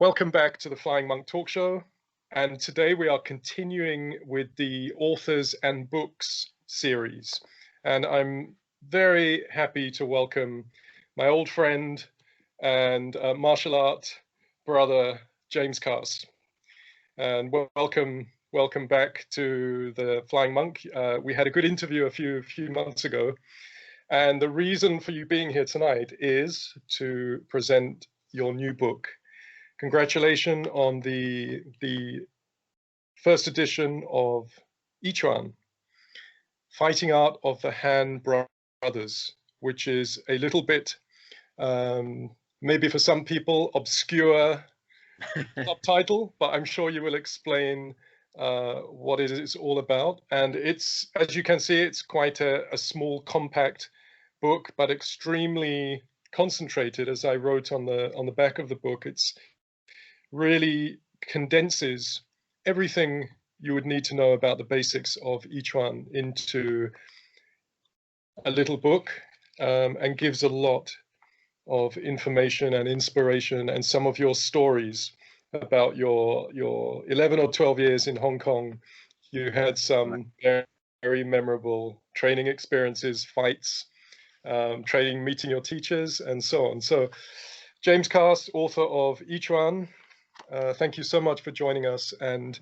Welcome back to the Flying Monk Talk Show. And today we are continuing with the Authors and Books series. And I'm very happy to welcome my old friend and martial art brother, James Cast. And welcome back to the Flying Monk. We had a good interview a few months ago. And the reason for you being here tonight is to present your new book. Congratulations on the first edition of Chuan, Fighting Art of the Han Brothers, which is a little bit, maybe for some people, obscure subtitle, but I'm sure you will explain what it is all about. And it's, as you can see, it's quite a small, compact book, but extremely concentrated. As I wrote on the back of the book, it's really condenses everything you would need to know about the basics of each one into a little book, and gives a lot of information and inspiration and some of your stories about your 11 or 12 years in Hong Kong. You had some very memorable training experiences, fights, training, meeting your teachers, and so on. So James Cast, author of Chuan, thank you so much for joining us. And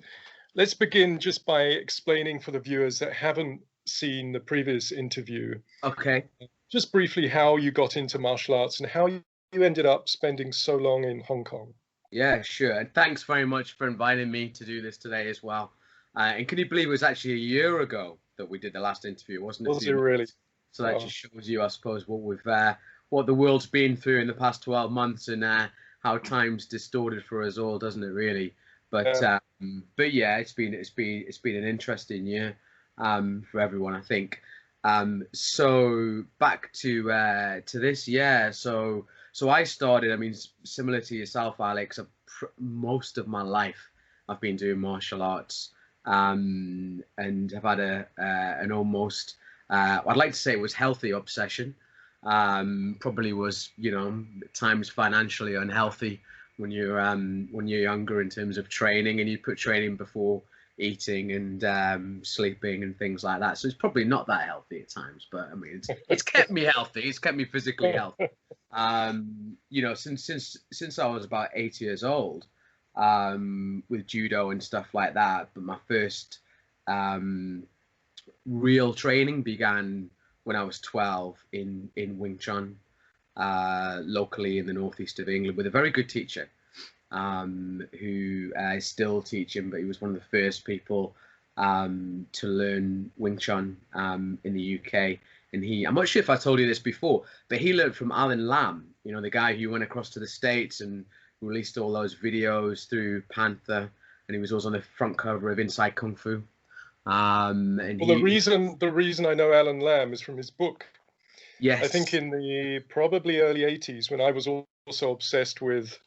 let's begin just by explaining for the viewers that haven't seen the previous interview. Okay. Just briefly how you got into martial arts and how you ended up spending so long in Hong Kong. Yeah, sure. And thanks very much for inviting me to do this today as well. And can you believe it was actually a year ago that we did the last interview, wasn't it? Was it really? So that just shows you, I suppose, what the world's been through in the past 12 months and how time's distorted for us all, doesn't it? Really, but yeah, it's been an interesting year for everyone, I think. So back to this, yeah. So I started. I mean, similar to yourself, Alex. Most of my life, I've been doing martial arts, and have had an almost, I'd like to say it was healthy obsession. Probably was, at times financially unhealthy when you're younger in terms of training, and you put training before eating and sleeping and things like that. So it's probably not that healthy at times, but I mean, it's kept me healthy. It's kept me physically healthy. Since I was about 8 years old, with judo and stuff like that. But my first real training began when I was 12 in Wing Chun, locally in the northeast of England, with a very good teacher, who is still teaching, but he was one of the first people to learn Wing Chun in the UK. And I'm not sure if I told you this before, but he learned from Alan Lam, the guy who went across to the States and released all those videos through Panther, and he was also on the front cover of Inside Kung Fu. The reason I know Alan Lam is from his book. Yes. I think in the probably early 80s, when I was also obsessed with,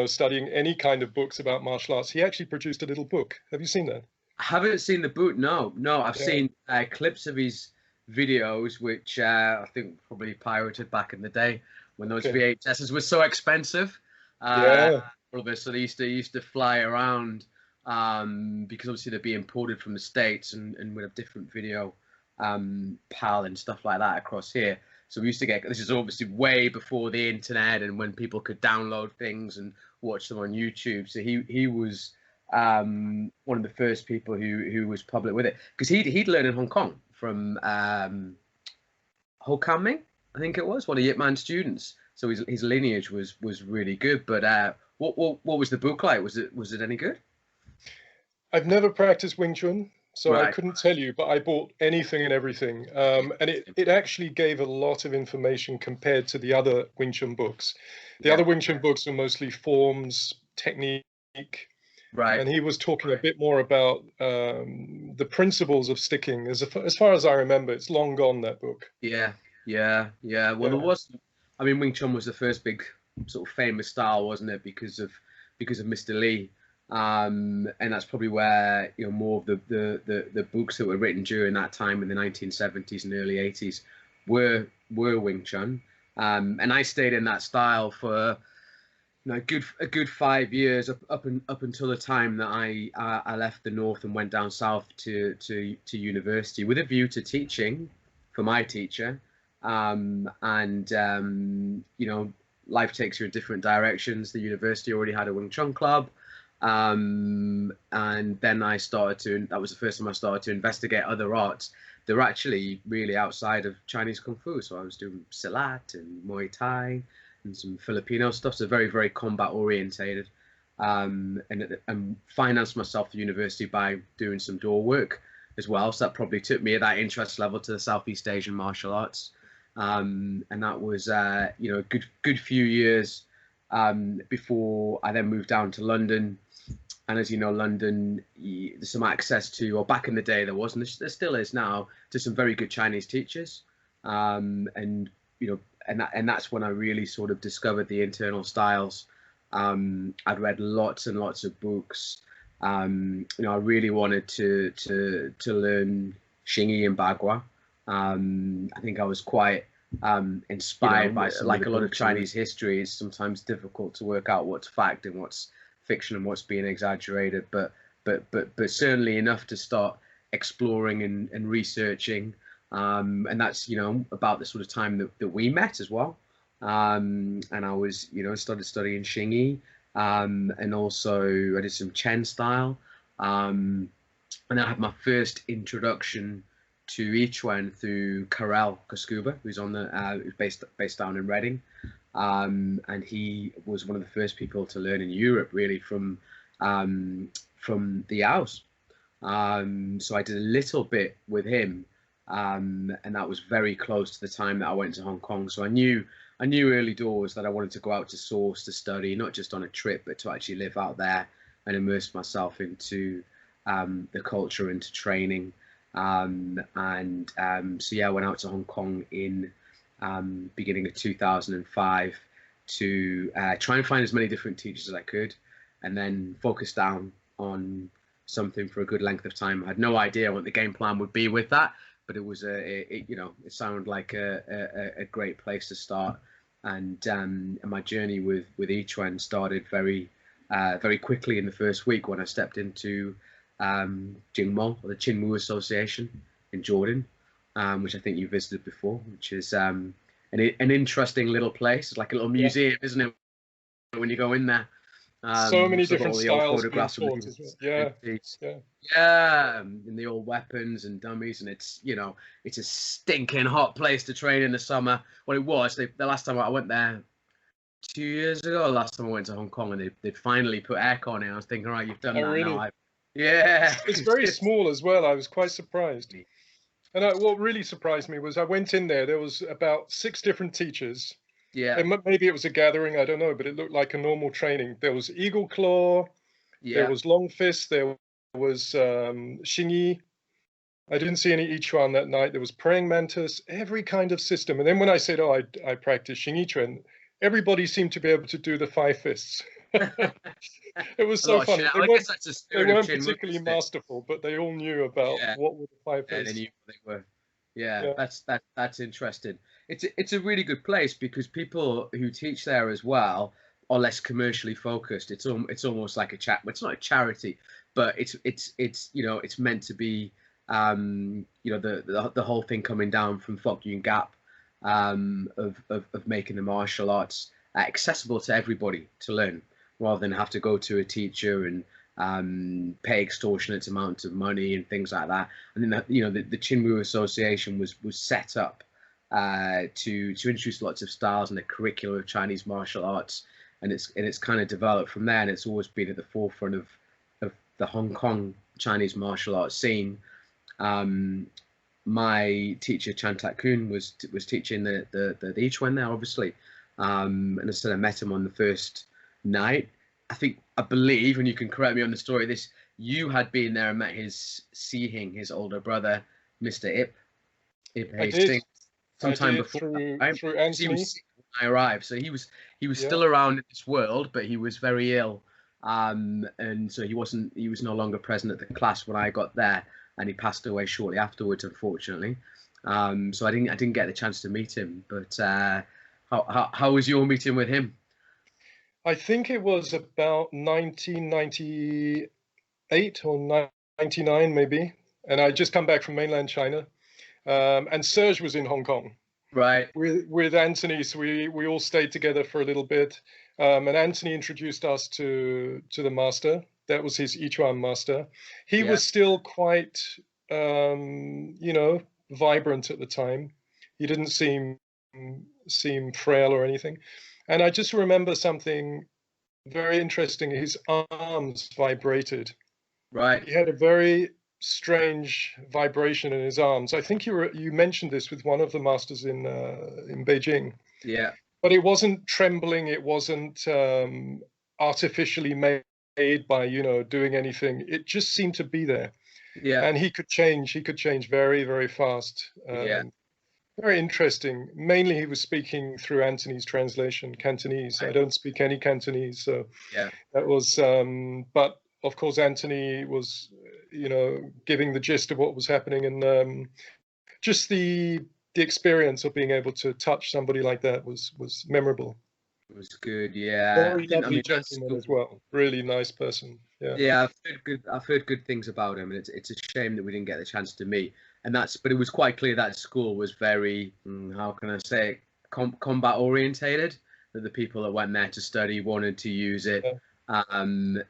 studying any kind of books about martial arts, he actually produced a little book. Have you seen that? I haven't seen the book. No. I've seen clips of his videos, which I think probably pirated back in the day when those VHSs were so expensive. So they used to fly around. Because obviously they'd be imported from the States and would have different video PAL and stuff like that across here. So we used to get, this is obviously way before the internet and when people could download things and watch them on YouTube. So he was one of the first people who was public with it, because he'd learned in Hong Kong from Ho Kam Ming, I think it was, one of Yip Man's students. So his lineage was really good. But what was the book like? Was it any good? I've never practiced Wing Chun, so I couldn't tell you, but I bought anything and everything. And it actually gave a lot of information compared to the other Wing Chun books. The other Wing Chun books were mostly forms, technique. Right. And he was talking a bit more about the principles of sticking. As far as I remember, it's long gone, that book. Yeah. Well, there was, I mean, Wing Chun was the first big sort of famous style, wasn't it? Because of Mr. Lee. And that's probably where more of the books that were written during that time in the 1970s and early 80s were Wing Chun. And I stayed in that style for a good 5 years up until the time that I left the north and went down south to university with a view to teaching for my teacher, life takes you in different directions. The university already had a Wing Chun club, and then that was the first time I started to investigate other arts that were actually really outside of Chinese Kung Fu. So I was doing Silat and Muay Thai and some Filipino stuff, so very, very combat orientated, and financed myself the university by doing some door work as well. So that probably took me at that interest level to the Southeast Asian martial arts, and that was a good few years before I then moved down to London. And as you know, London, there's some access to, or back in the day there was, and there still is now, to some very good Chinese teachers, and that's when I really sort of discovered the internal styles. I'd read lots and lots of books. I really wanted to learn Xingyi and Bagua. I think I was quite inspired by, like a lot of Chinese history. It's sometimes difficult to work out what's fact and what's fiction and what's being exaggerated, but certainly enough to start exploring and researching. And that's about the sort of time that we met as well, and I was started studying Xingyi, and also I did some Chen style, and I had my first introduction to Yichuan through Karel Kaskuba, who's on who's based down in Reading, and he was one of the first people to learn in Europe really from the Aus. So I did a little bit with him. And that was very close to the time that I went to Hong Kong. So I knew early doors that I wanted to go out to source to study, not just on a trip, but to actually live out there and immerse myself into the culture, into training. So yeah, I went out to Hong Kong in beginning of 2005 to try and find as many different teachers as I could, and then focus down on something for a good length of time. I had no idea what the game plan would be with that, but it was it sounded like a great place to start, and my journey with Yichuan started very quickly in the first week when I stepped into Jingmo, or the Qinwu Association in Jordan, which I think you visited before, which is an interesting little place. It's like a little museum, isn't it, when you go in there? So many different styles being taught as well. Yeah, and the old weapons and dummies, and it's a stinking hot place to train in the summer. Well, it was the last time I went there 2 years ago. Last time I went to Hong Kong, and they'd finally put aircon in. I was thinking, right, you've done that really? now. Yeah, it's very small as well. I was quite surprised, and what really surprised me was I went in there. There was about 6 different teachers. Yeah, and maybe it was a gathering, I don't know, but it looked like a normal training. There was Eagle Claw, there was Long Fist, there was Xingyi. I didn't see any Yichuan that night. There was Praying Mantis, every kind of system. And then when I said, oh, I practice Xingyi Chuan, everybody seemed to be able to do the 5 fists. It was so funny. They weren't particularly masterful, but they all knew about what were the 5 fists. They knew what they were. Yeah, that's interesting. It's a really good place because people who teach there as well are less commercially focused. It's almost like a chat. It's not a charity, but it's meant to be the whole thing coming down from Fok Yun Gap, of making the martial arts accessible to everybody to learn, rather than have to go to a teacher and pay extortionate amounts of money and things like that. And then the Qinwu Association was set up to introduce lots of styles and the curriculum of Chinese martial arts, and it's kind of developed from there, and it's always been at the forefront of the Hong Kong Chinese martial arts scene. My teacher Chan Tak Kun was teaching the Yichuan there, obviously, and I said I met him on the first night. I believe, and you can correct me on the story, you had been there and met his his older brother, Mr. Ip Hastings, sometime before. Through Anthony. He was sick when I arrived, so he was still around in this world, but he was very ill, and so he was no longer present at the class when I got there, and he passed away shortly afterwards, unfortunately. So I didn't get the chance to meet him. But how was your meeting with him? I think it was about 1998 or 99 maybe, and I just come back from mainland China, and Serge was in Hong Kong Right. with Anthony, so we all stayed together for a little bit, and Anthony introduced us to the master. That was his Yichuan master. He Yeah. was still quite, vibrant at the time. He didn't seem frail or anything, and I just remember something very interesting. His arms vibrated. Right. He had a very strange vibration in his arms. I think you mentioned this with one of the masters in Beijing. Yeah. But it wasn't trembling. It wasn't artificially made by doing anything. It just seemed to be there. Yeah. And he could change. He could change very, very fast. Yeah. Very interesting. Mainly, he was speaking through Anthony's translation, Cantonese. I don't speak any Cantonese, so Yeah. that was. But of course, Anthony was, giving the gist of what was happening, and just the experience of being able to touch somebody like that was memorable. It was good. Yeah. Very I lovely mean, that's gentleman cool. as well. Really nice person. Yeah. Yeah, I've heard good things about him, and it's a shame that we didn't get the chance to meet. But it was quite clear that school was very, how can I say, combat orientated. That the people that went there to study wanted to use it, Yeah. and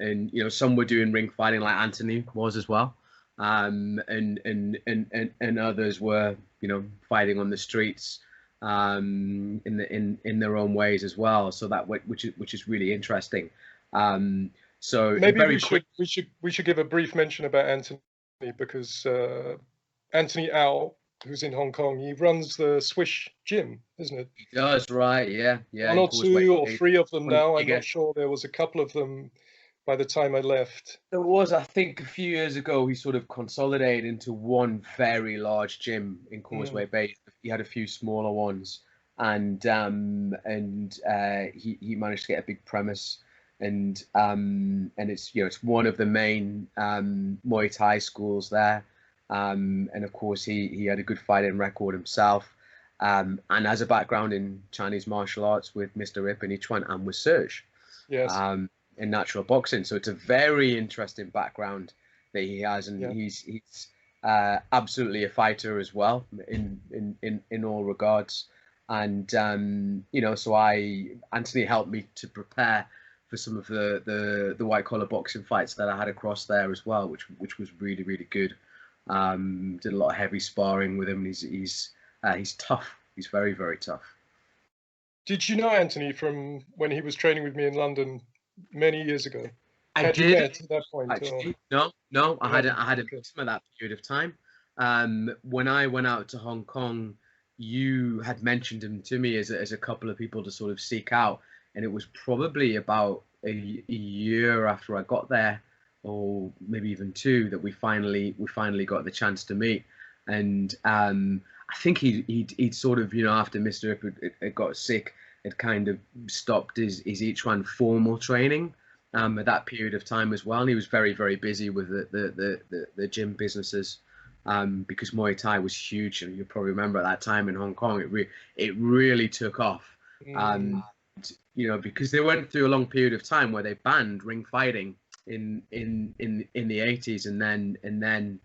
some were doing ring fighting like Anthony was as well, and others were fighting on the streets, in their own ways as well. So which is really interesting. So Maybe very we should give a brief mention about Anthony, because Anthony Au, who's in Hong Kong, he runs the Swish gym, isn't it? He does, right? Yeah, yeah. One or two or three of them now. I'm not sure. There was a couple of them by the time I left. There was, I think, a few years ago, he sort of consolidated into one very large gym in Causeway Bay. He had a few smaller ones, and he managed to get a big premise, and it's one of the main Muay Thai schools there, and of course he had a good fighting record himself, and has a background in Chinese martial arts with Mr. Ip and Yichuan and with Serge. Yes. In natural boxing, so it's a very interesting background that he has, and he's absolutely a fighter as well in all regards. And so Anthony helped me to prepare for some of the white collar boxing fights that I had across there as well, which was really, really good. Did a lot of heavy sparring with him. He's tough. He's very, very tough. Did you know Anthony from when he was training with me in London many years ago? I did. At that point, actually, no. I had a at that period of time. When I went out to Hong Kong, you had mentioned him to me as a couple of people to sort of seek out, and it was probably about a year after I got there, or maybe even two, that we finally got the chance to meet. And I think he'd sort of, after Mr. Ip had got sick, had kind of stopped his Yichuan formal training at that period of time as well. And he was very, very busy with the gym businesses, because Muay Thai was huge. And you probably remember at that time in Hong Kong, it really took off. Because they went through a long period of time where they banned ring fighting in the 80s, and then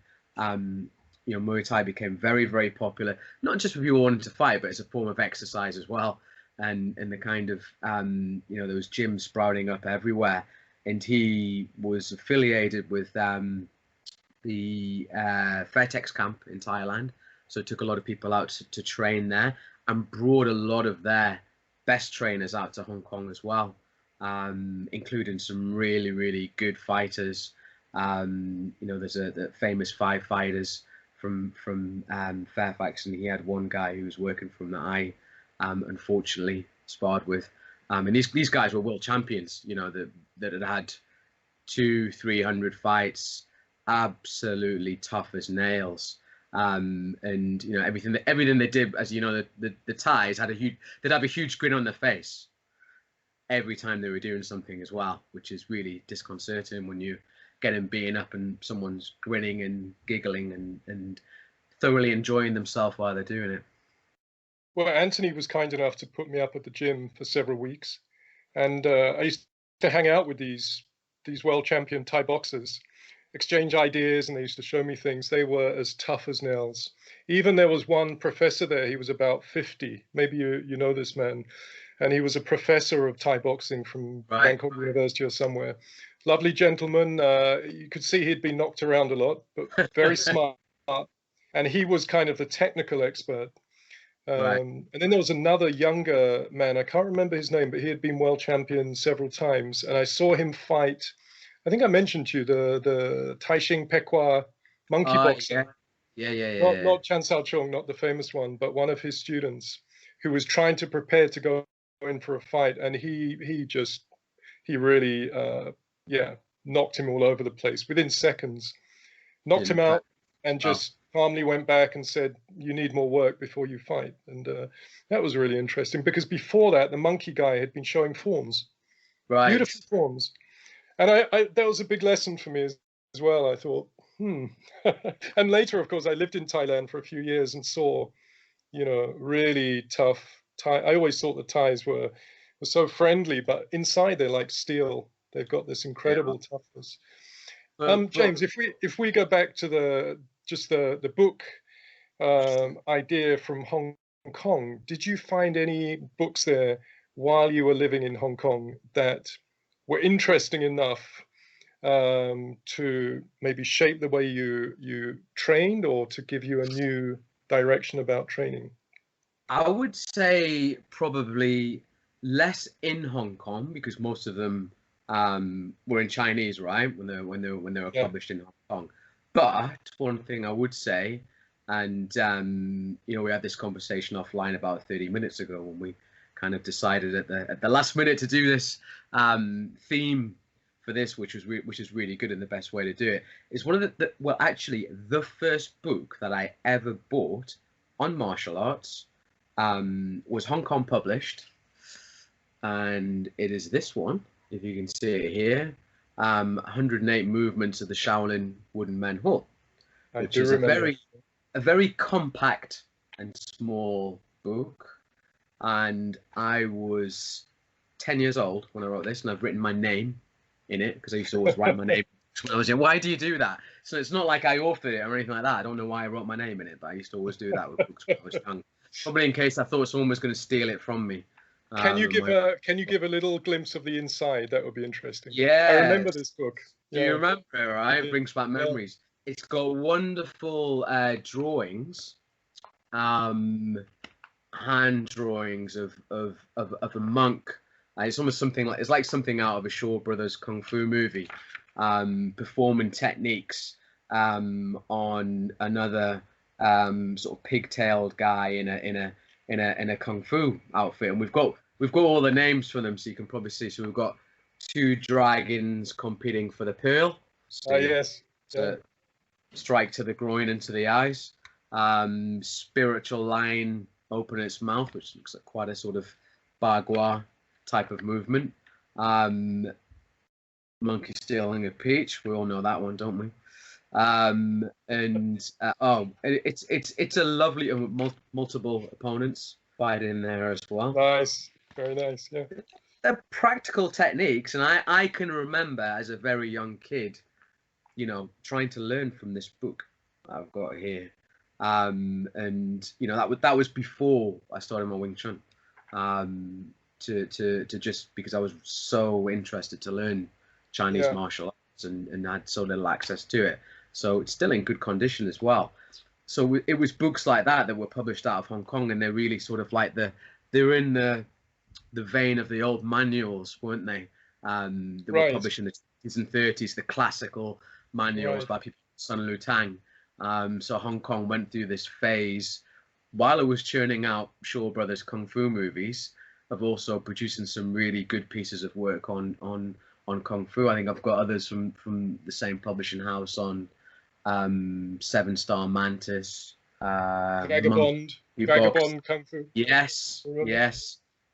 Muay Thai became very, very popular, not just for people wanting to fight, but as a form of exercise as well. And the kind of there was gyms sprouting up everywhere, and he was affiliated with the Fairtex camp in Thailand, so it took a lot of people out to train there, and brought a lot of their best trainers out to Hong Kong as well, including some really, really good fighters. There's the famous 5 fighters from Fairfax, and he had one guy who was working from that I unfortunately sparred with, and these guys were world champions, that had 200-300 fights, absolutely tough as nails, and everything they did, as the Thais they'd have a huge grin on their face every time they were doing something as well, which is really disconcerting when you get them beaten up and someone's grinning and giggling and thoroughly enjoying themselves while they're doing it. Well, Anthony was kind enough to put me up at the gym for several weeks, And I used to hang out with these world champion Thai boxers, exchange ideas, and they used to show me things. They were as tough as nails. Even there was one professor there. He was about 50. Maybe you know this man, and he was a professor of Thai boxing from Right. Bangkok University or somewhere. Lovely gentleman. You could see he'd been knocked around a lot, but very smart. And he was kind of the technical expert. Right. And then there was another younger man. I can't remember his name, but he had been world champion several times. And I saw him fight. I think I mentioned to you the Taishing Pekwa monkey boxer. Yeah. Not Chan Sao Chung, not the famous one, but one of his students who was trying to prepare to go in for a fight. And he really yeah, knocked him all over the place within seconds. Knocked him out and just calmly went back and said, "You need more work before you fight." And that was really interesting because before that, the monkey guy had been showing forms, beautiful forms. And that was a big lesson for me as well. I thought, and later, of course, I lived in Thailand for a few years and saw, really tough Thai. I always thought the Thais were so friendly, but inside they're like steel. They've got this incredible toughness. James, if we go back to the book idea from Hong Kong, did you find any books there while you were living in Hong Kong that were interesting enough to maybe shape the way you trained or to give you a new direction about training? I would say probably less in Hong Kong because most of them were in Chinese, right? When they were published in Hong Kong. But one thing I would say, and we had this conversation offline about 30 minutes ago when we kind of decided at the last minute to do this theme for this, which is really good and the best way to do it, is one of actually the first book that I ever bought on martial arts was Hong Kong published, and it is this one, if you can see it here, 108 Movements of the Shaolin Wooden Manhole, which is a very compact and small book. And I was 10 years old when I wrote this, and I've written my name in it because I used to always write my name when I was young. Why do you do that? So it's not like I authored it or anything like that. I don't know why I wrote my name in it, but I used to always do that with books when I was young. Probably in case I thought someone was going to steal it from me. Can you give a little glimpse of the inside? That would be interesting. Yeah, I remember this book. Do you remember it? Right, it brings back memories. Yeah. It's got wonderful drawings, hand drawings of a monk. It's almost it's like something out of a Shaw Brothers kung fu movie, performing techniques on another sort of pigtailed guy in a kung fu outfit, and we've got all the names for them, so you can probably see. So we've got two dragons competing for the pearl. Oh yes. Strike to the groin and to the eyes. Spiritual line, open its mouth, which looks like quite a sort of bagua type of movement. Monkey stealing a peach. We all know that one, don't we? It's a lovely multiple opponents fight in there as well. Nice, very nice. Yeah, they're practical techniques, and I can remember as a very young kid, trying to learn from this book I've got here, and that was before I started my Wing Chun, to just because I was so interested to learn Chinese martial arts and had so little access to it. So it's still in good condition as well. So it was books like that were published out of Hong Kong, and they're really sort of like they're in the vein of the old manuals, weren't they? They were published in the 20s and 30s, the classical manuals by people like Sun Lu Tang. So Hong Kong went through this phase while it was churning out Shaw Brothers kung fu movies of also producing some really good pieces of work on kung fu. I think I've got others from the same publishing house on 7-Star Mantis, Vagabond kung fu. Yes.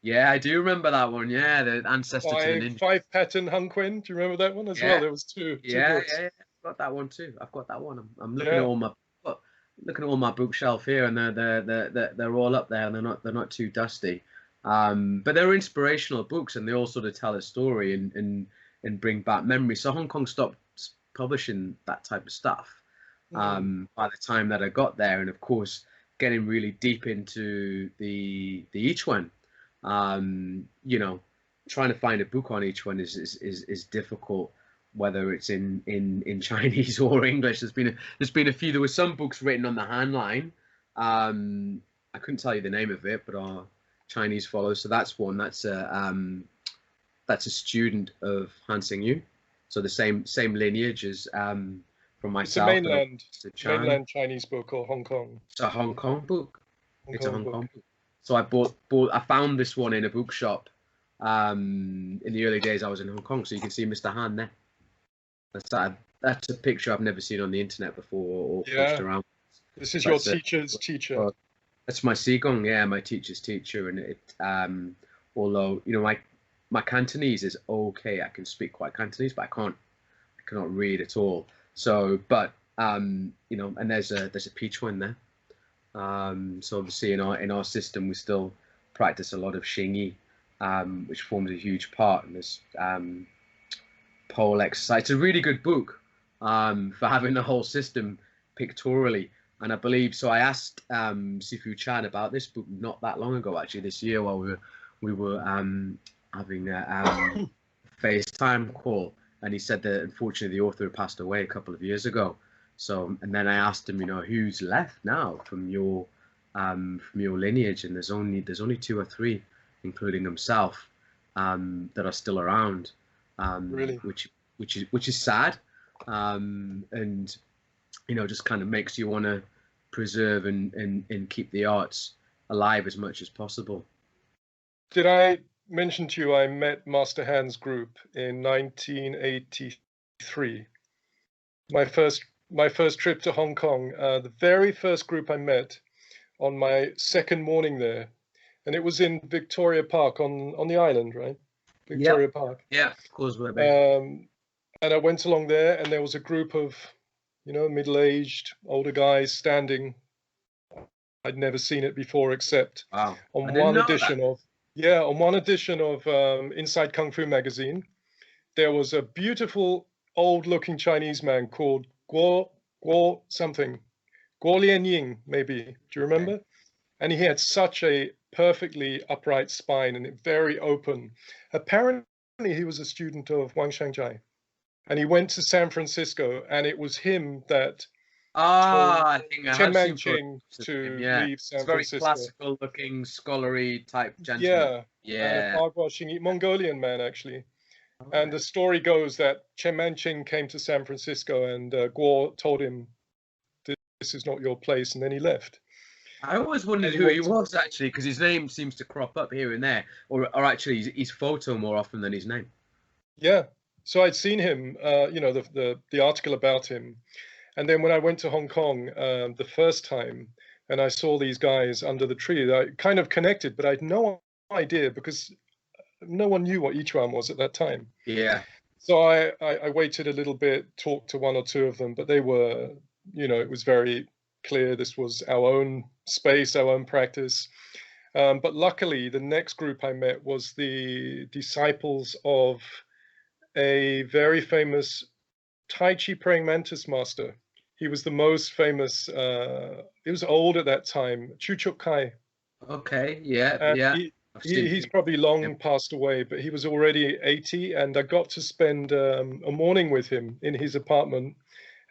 Yeah, I do remember that one. Yeah, the ancestor to the ninja. 5-Pattern Hung Quin. Do you remember that one as well? There was two books. Yeah, I've got that one too. I've got that one. I'm looking at all my bookshelf here, and they're all up there, and they're not too dusty. But they're inspirational books, and they all sort of tell a story and bring back memories. So Hong Kong stopped publishing that type of stuff by the time that I got there, and of course, getting really deep into the each one. You know, trying to find a book on each one is difficult, whether it's in Chinese or English. There's been a few. There were some books written on the Han line. I couldn't tell you the name of it, but our Chinese follows. So that's one. That's a student of Han Xingyu, so the same lineage as from myself. It's a mainland Chinese book, or Hong Kong. It's a Hong Kong book. It's a Hong Kong book. So I found this one in a bookshop in the early days I was in Hong Kong. So you can see Mr. Han there. That's a picture I've never seen on the internet before or pushed around. This is your teacher's teacher. That's my Qigong, yeah, my teacher's teacher. And it, although, you know, my Cantonese is okay. I can speak quite Cantonese, but I cannot read at all. So, but, you know, and there's a peach one there. So obviously in our system, we still practice a lot of Xingyi, which forms a huge part in this pole exercise. It's a really good book for having the whole system pictorially. And I believe, so I asked Sifu Chan about this book not that long ago, actually, this year, while we were having a FaceTime call, and he said that unfortunately the author had passed away a couple of years ago. So, and then I asked him, you know, who's left now from your lineage, and there's only 2 or 3, including himself, that are still around. Really, which is sad, and you know, just kind of makes you want to preserve and keep the arts alive as much as possible. Did I mention to you I met Master Han's group in 1983? My first trip to Hong Kong, the very first group I met on my second morning there, and it was in Victoria Park on the island, right? Victoria Park. Yeah, of course. And I went along there, and there was a group of, you know, middle-aged, older guys standing. I'd never seen it before, except on one edition of Inside Kung Fu magazine. There was a beautiful, old-looking Chinese man called Guo something, Guo Lianying, maybe. Do you remember? Okay. And he had such a perfectly upright spine and very open. Apparently, he was a student of Wang Shangjai, and he went to San Francisco, and it was him that I think Chen Manqing to leave San Francisco. Very classical-looking, scholarly type gentleman. Yeah. Mongolian man, actually. Okay. And the story goes that Chen Manqing came to San Francisco, and Guo told him, "This is not your place," and then he left. I always wondered who he was, actually, because his name seems to crop up here and there, or actually his photo more often than his name. Yeah, so I'd seen him, you know, the article about him, and then when I went to Hong Kong the first time, and I saw these guys under the tree, I kind of connected, but I had no idea because no one knew what Yichuan was at that time. Yeah. So I waited a little bit, talked to 1 or 2 of them, but they were, you know, it was very clear this was our own space, our own practice. But luckily, the next group I met was the disciples of a very famous Tai Chi praying mantis master. He was the most famous, he was old at that time, Chu Chuk Kai. Okay, yeah. He's probably long passed away, but he was already 80, and I got to spend a morning with him in his apartment,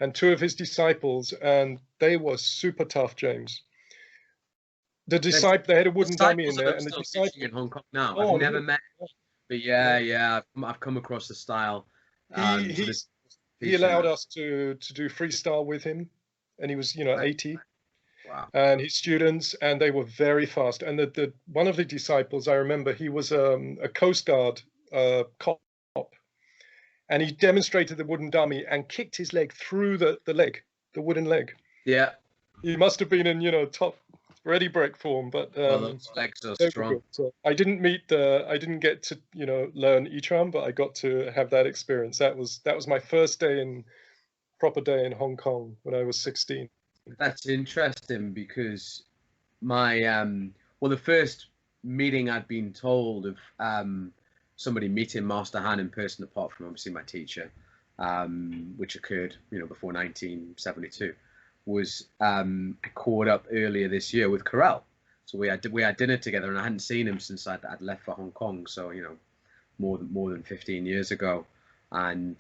and 2 of his disciples, and they were super tough, James. They had a wooden dummy in there, and the disciples in Hong Kong now. I've never met, but yeah, I've come across the style. He allowed us to do freestyle with him, and he was, you know, 80. Wow. And his students, and they were very fast. And the one of the disciples, I remember, he was a Coast Guard cop, and he demonstrated the wooden dummy and kicked his leg through the wooden leg. Yeah. He must have been in, you know, top ready break form, but those legs are strong. So I didn't get to, you know, learn Yichuan, but I got to have that experience. That was my first proper day in Hong Kong when I was 16. That's interesting because my the first meeting I'd been told of somebody meeting Master Han in person, apart from obviously my teacher, which occurred, before 1972, was caught up earlier this year with Carell. So we had dinner together, and I hadn't seen him since I'd left for Hong Kong. So more than 15 years ago, and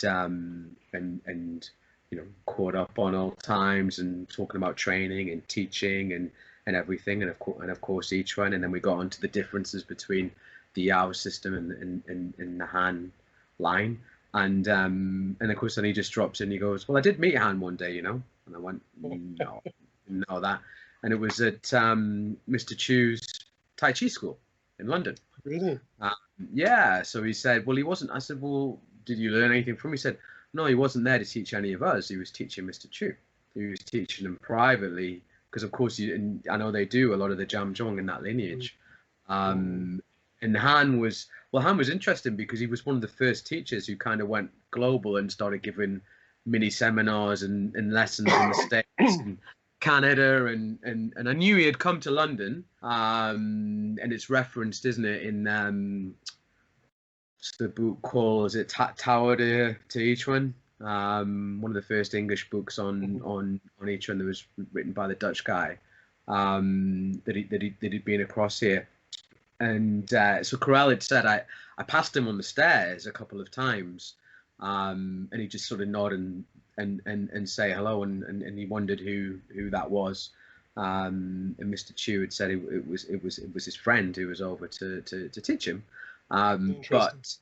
caught up on old times and talking about training and teaching and everything, and of course each one, and then we got onto the differences between the Yao system and the Han line, and of course then he just drops in, he goes, well, I did meet Han one day, and I went, no, didn't know that. And it was at Mr. Chu's Tai Chi school in London. Really? Yeah. So he said, well, he wasn't. I said, well, did you learn anything from him? He said, no, he wasn't there to teach any of us. He was teaching Mr. Chu. He was teaching them privately, because of course, I know they do a lot of the Jamjong in that lineage. And Han was interesting because he was one of the first teachers who kind of went global and started giving mini seminars and lessons in the States and Canada, and I knew he had come to London, and it's referenced, isn't it, in the book called, is it Tower to Ichuan, one of the first English books on Ichuan that was written by the Dutch guy, that he'd been across here. And so Carell had said, I passed him on the stairs a couple of times, and he just sort of nod and say hello, and he wondered who that was. And Mr. Chu had said it was his friend who was over to teach him. But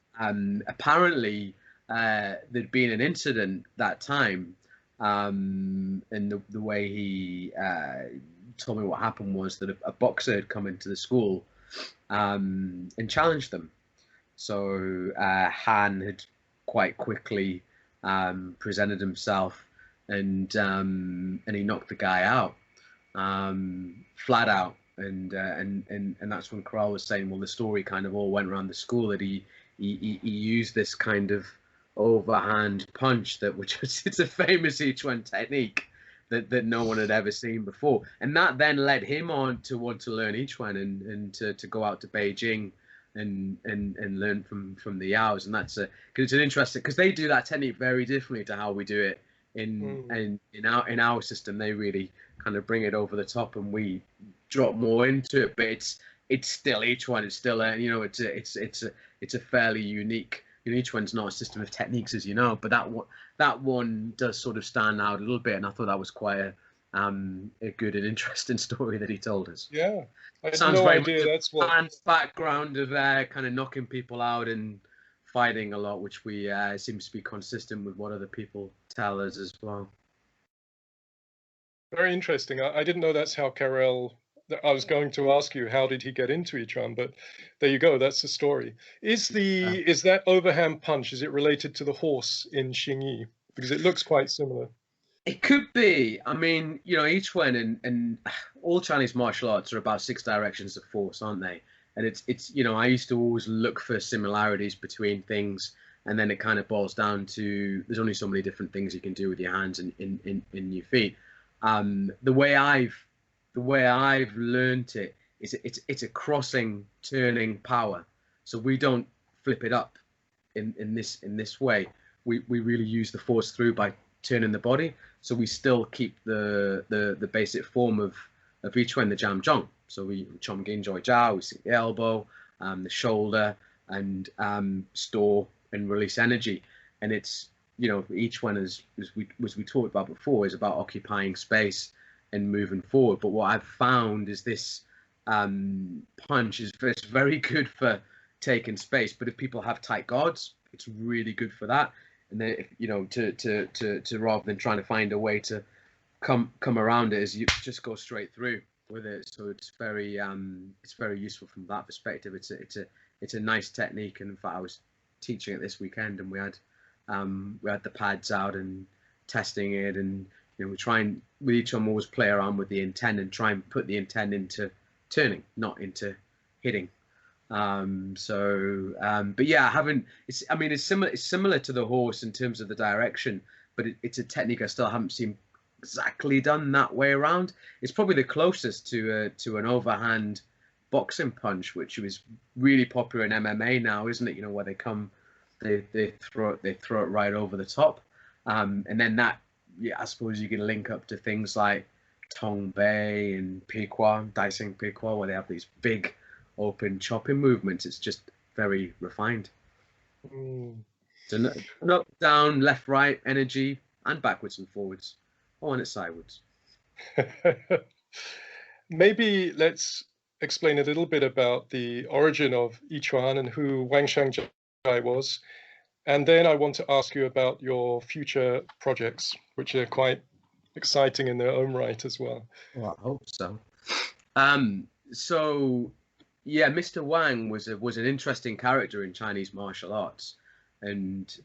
apparently there'd been an incident that time, and the way he told me what happened was that a boxer had come into the school and challenged them. So Han had quite quickly presented himself, and he knocked the guy out, flat out. And that's when Carell was saying, well, the story kind of all went around the school that he used this kind of overhand punch it's a famous Ichuan technique that no one had ever seen before, and that then led him on to want to learn Ichuan and to go out to Beijing and learn from the Yaos. And that's because it's an interesting, because they do that technique very differently to how we do it in our system. They really kind of bring it over the top, and we drop more into it. But it's still Ichuan. It's still it's a fairly unique. Each one's not a system of techniques, as you know, but that one does sort of stand out a little bit, and I thought that was quite a good and interesting story that he told us. Yeah, I had Sounds no very idea much that's what Plan's background of kind of knocking people out and fighting a lot, which we seems to be consistent with what other people tell us as well. Very interesting. I didn't know that's how Carell. I was going to ask you, how did he get into Ichuan? But there you go. That's the story. Is that overhand punch, is it related to the horse in Xingyi? Because it looks quite similar. It could be. I mean, Ichuan and all Chinese martial arts are about 6 directions of force, aren't they? And it's I used to always look for similarities between things, and then it kind of boils down to there's only so many different things you can do with your hands and in your feet. The way I've learned it is it's a crossing, turning power. So we don't flip it up in this way. We really use the force through by turning the body. So we still keep the basic form of each one, the Jamjong. So we Chom Gin Joy Jiao, we sink the elbow, the shoulder, and store and release energy. And it's each one, as we talked about before, is about occupying space and moving forward. But what I've found is this punch is very good for taking space. But if people have tight guards, it's really good for that. And then to rather than trying to find a way to come around it, is you just go straight through with it. So it's very useful from that perspective. It's a nice technique. And in fact, I was teaching it this weekend, and we had the pads out and testing it, and we try and with each one always play around with the intent and try and put the intent into turning, not into hitting. But yeah, it's similar to the horse in terms of the direction, but it's a technique I still haven't seen exactly done that way around. It's probably the closest to an overhand boxing punch, which was really popular in MMA now, isn't it? You know, where they throw it right over the top, and then that, yeah, I suppose you can link up to things like Tong Bei and Piqua, Daising Piqua, where they have these big open chopping movements. It's just very refined. Mm. So up, down, left, right, energy, and backwards and forwards, or on its sideways. Maybe let's explain a little bit about the origin of Yichuan and who Wang Shangjai was. And then I want to ask you about your future projects, which are quite exciting in their own right as well. Well, I hope so. So yeah, Mr. Wang was an interesting character in Chinese martial arts, and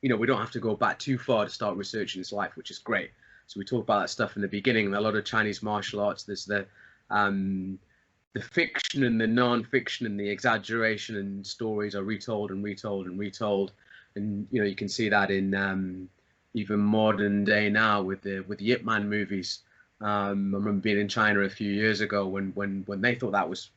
you know, we don't have to go back too far to start researching his life, which is great. So we talked about that stuff in the beginning. And a lot of Chinese martial arts, there's the fiction and the non-fiction and the exaggeration, and stories are retold and retold and retold, and you know, you can see that in even modern day now with the Ip Man movies. I remember being in China a few years ago when they thought that was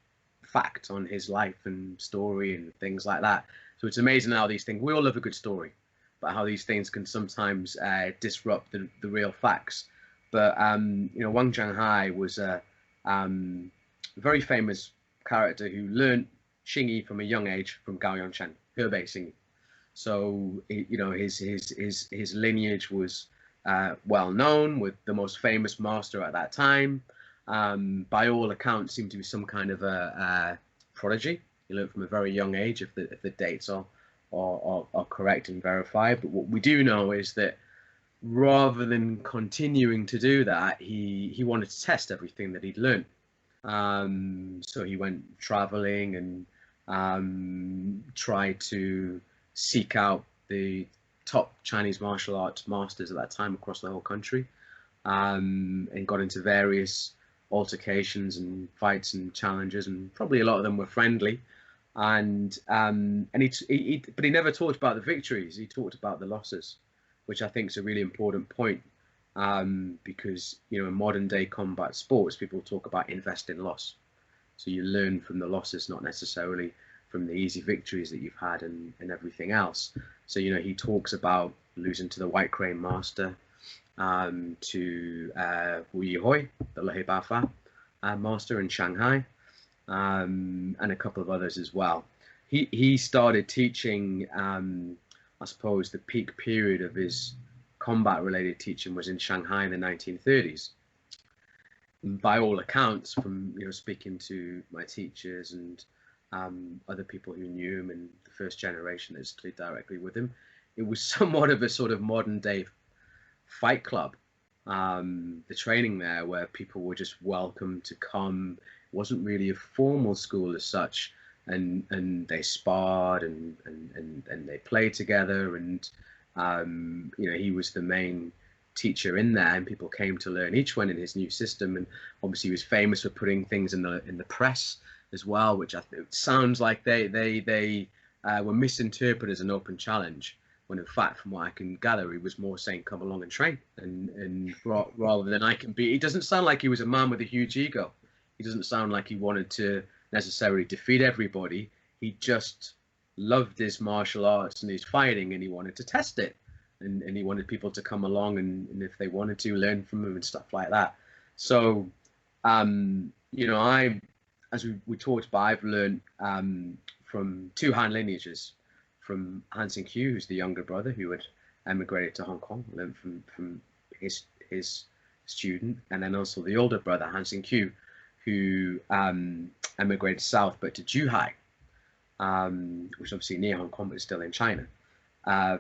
fact on his life and story and things like that. So it's amazing how these things, we all love a good story, but how these things can sometimes disrupt the real facts. But you know, Wang Shanghai was a very famous character who learned Xingyi from a young age from Gao Yongchen, Hebei Xingyi. So you know, his lineage was well known, with the most famous master at that time. By all accounts, seemed to be some kind of a prodigy. He learned from a very young age, if the dates are correct and verified. But what we do know is that rather than continuing to do that, he wanted to test everything that he'd learned. So he went traveling and tried to seek out the top Chinese martial arts masters at that time across the whole country, and got into various altercations and fights and challenges, and probably a lot of them were friendly. And but he never talked about the victories. He talked about the losses, which I think is a really important point, because you know, in modern day combat sports, people talk about invest in loss. So you learn from the losses, not necessarily from the easy victories that you've had and everything else. So you know, he talks about losing to the White Crane Master, to Wu Yihoi, the Lehei Bafa master in Shanghai, and a couple of others as well. He started teaching, I suppose the peak period of his combat related teaching was in Shanghai in the 1930s. And by all accounts, from you know, speaking to my teachers and other people who knew him and the first generation that studied directly with him, it was somewhat of a sort of modern day fight club. The training there, where people were just welcome to come. It wasn't really a formal school as such, and they sparred and they played together, and you know, he was the main teacher in there, and people came to learn each one in his new system. And obviously he was famous for putting things in the press as well, which I think sounds like they were misinterpreted as an open challenge, when in fact, from what I can gather, he was more saying come along and train, and rather than I can be. He doesn't sound like he was a man with a huge ego. He doesn't sound like he wanted to necessarily defeat everybody. He just loved his martial arts and his fighting, and he wanted to test it, and he wanted people to come along and if they wanted to, learn from him and stuff like that. So you know, as we talked about, I've learned from two Han lineages, from Han Xingqiu, who's the younger brother who had emigrated to Hong Kong, learned from his student, and then also the older brother Han Xingqiu, who emigrated south but to Zhuhai, which is obviously near Hong Kong but still in China. So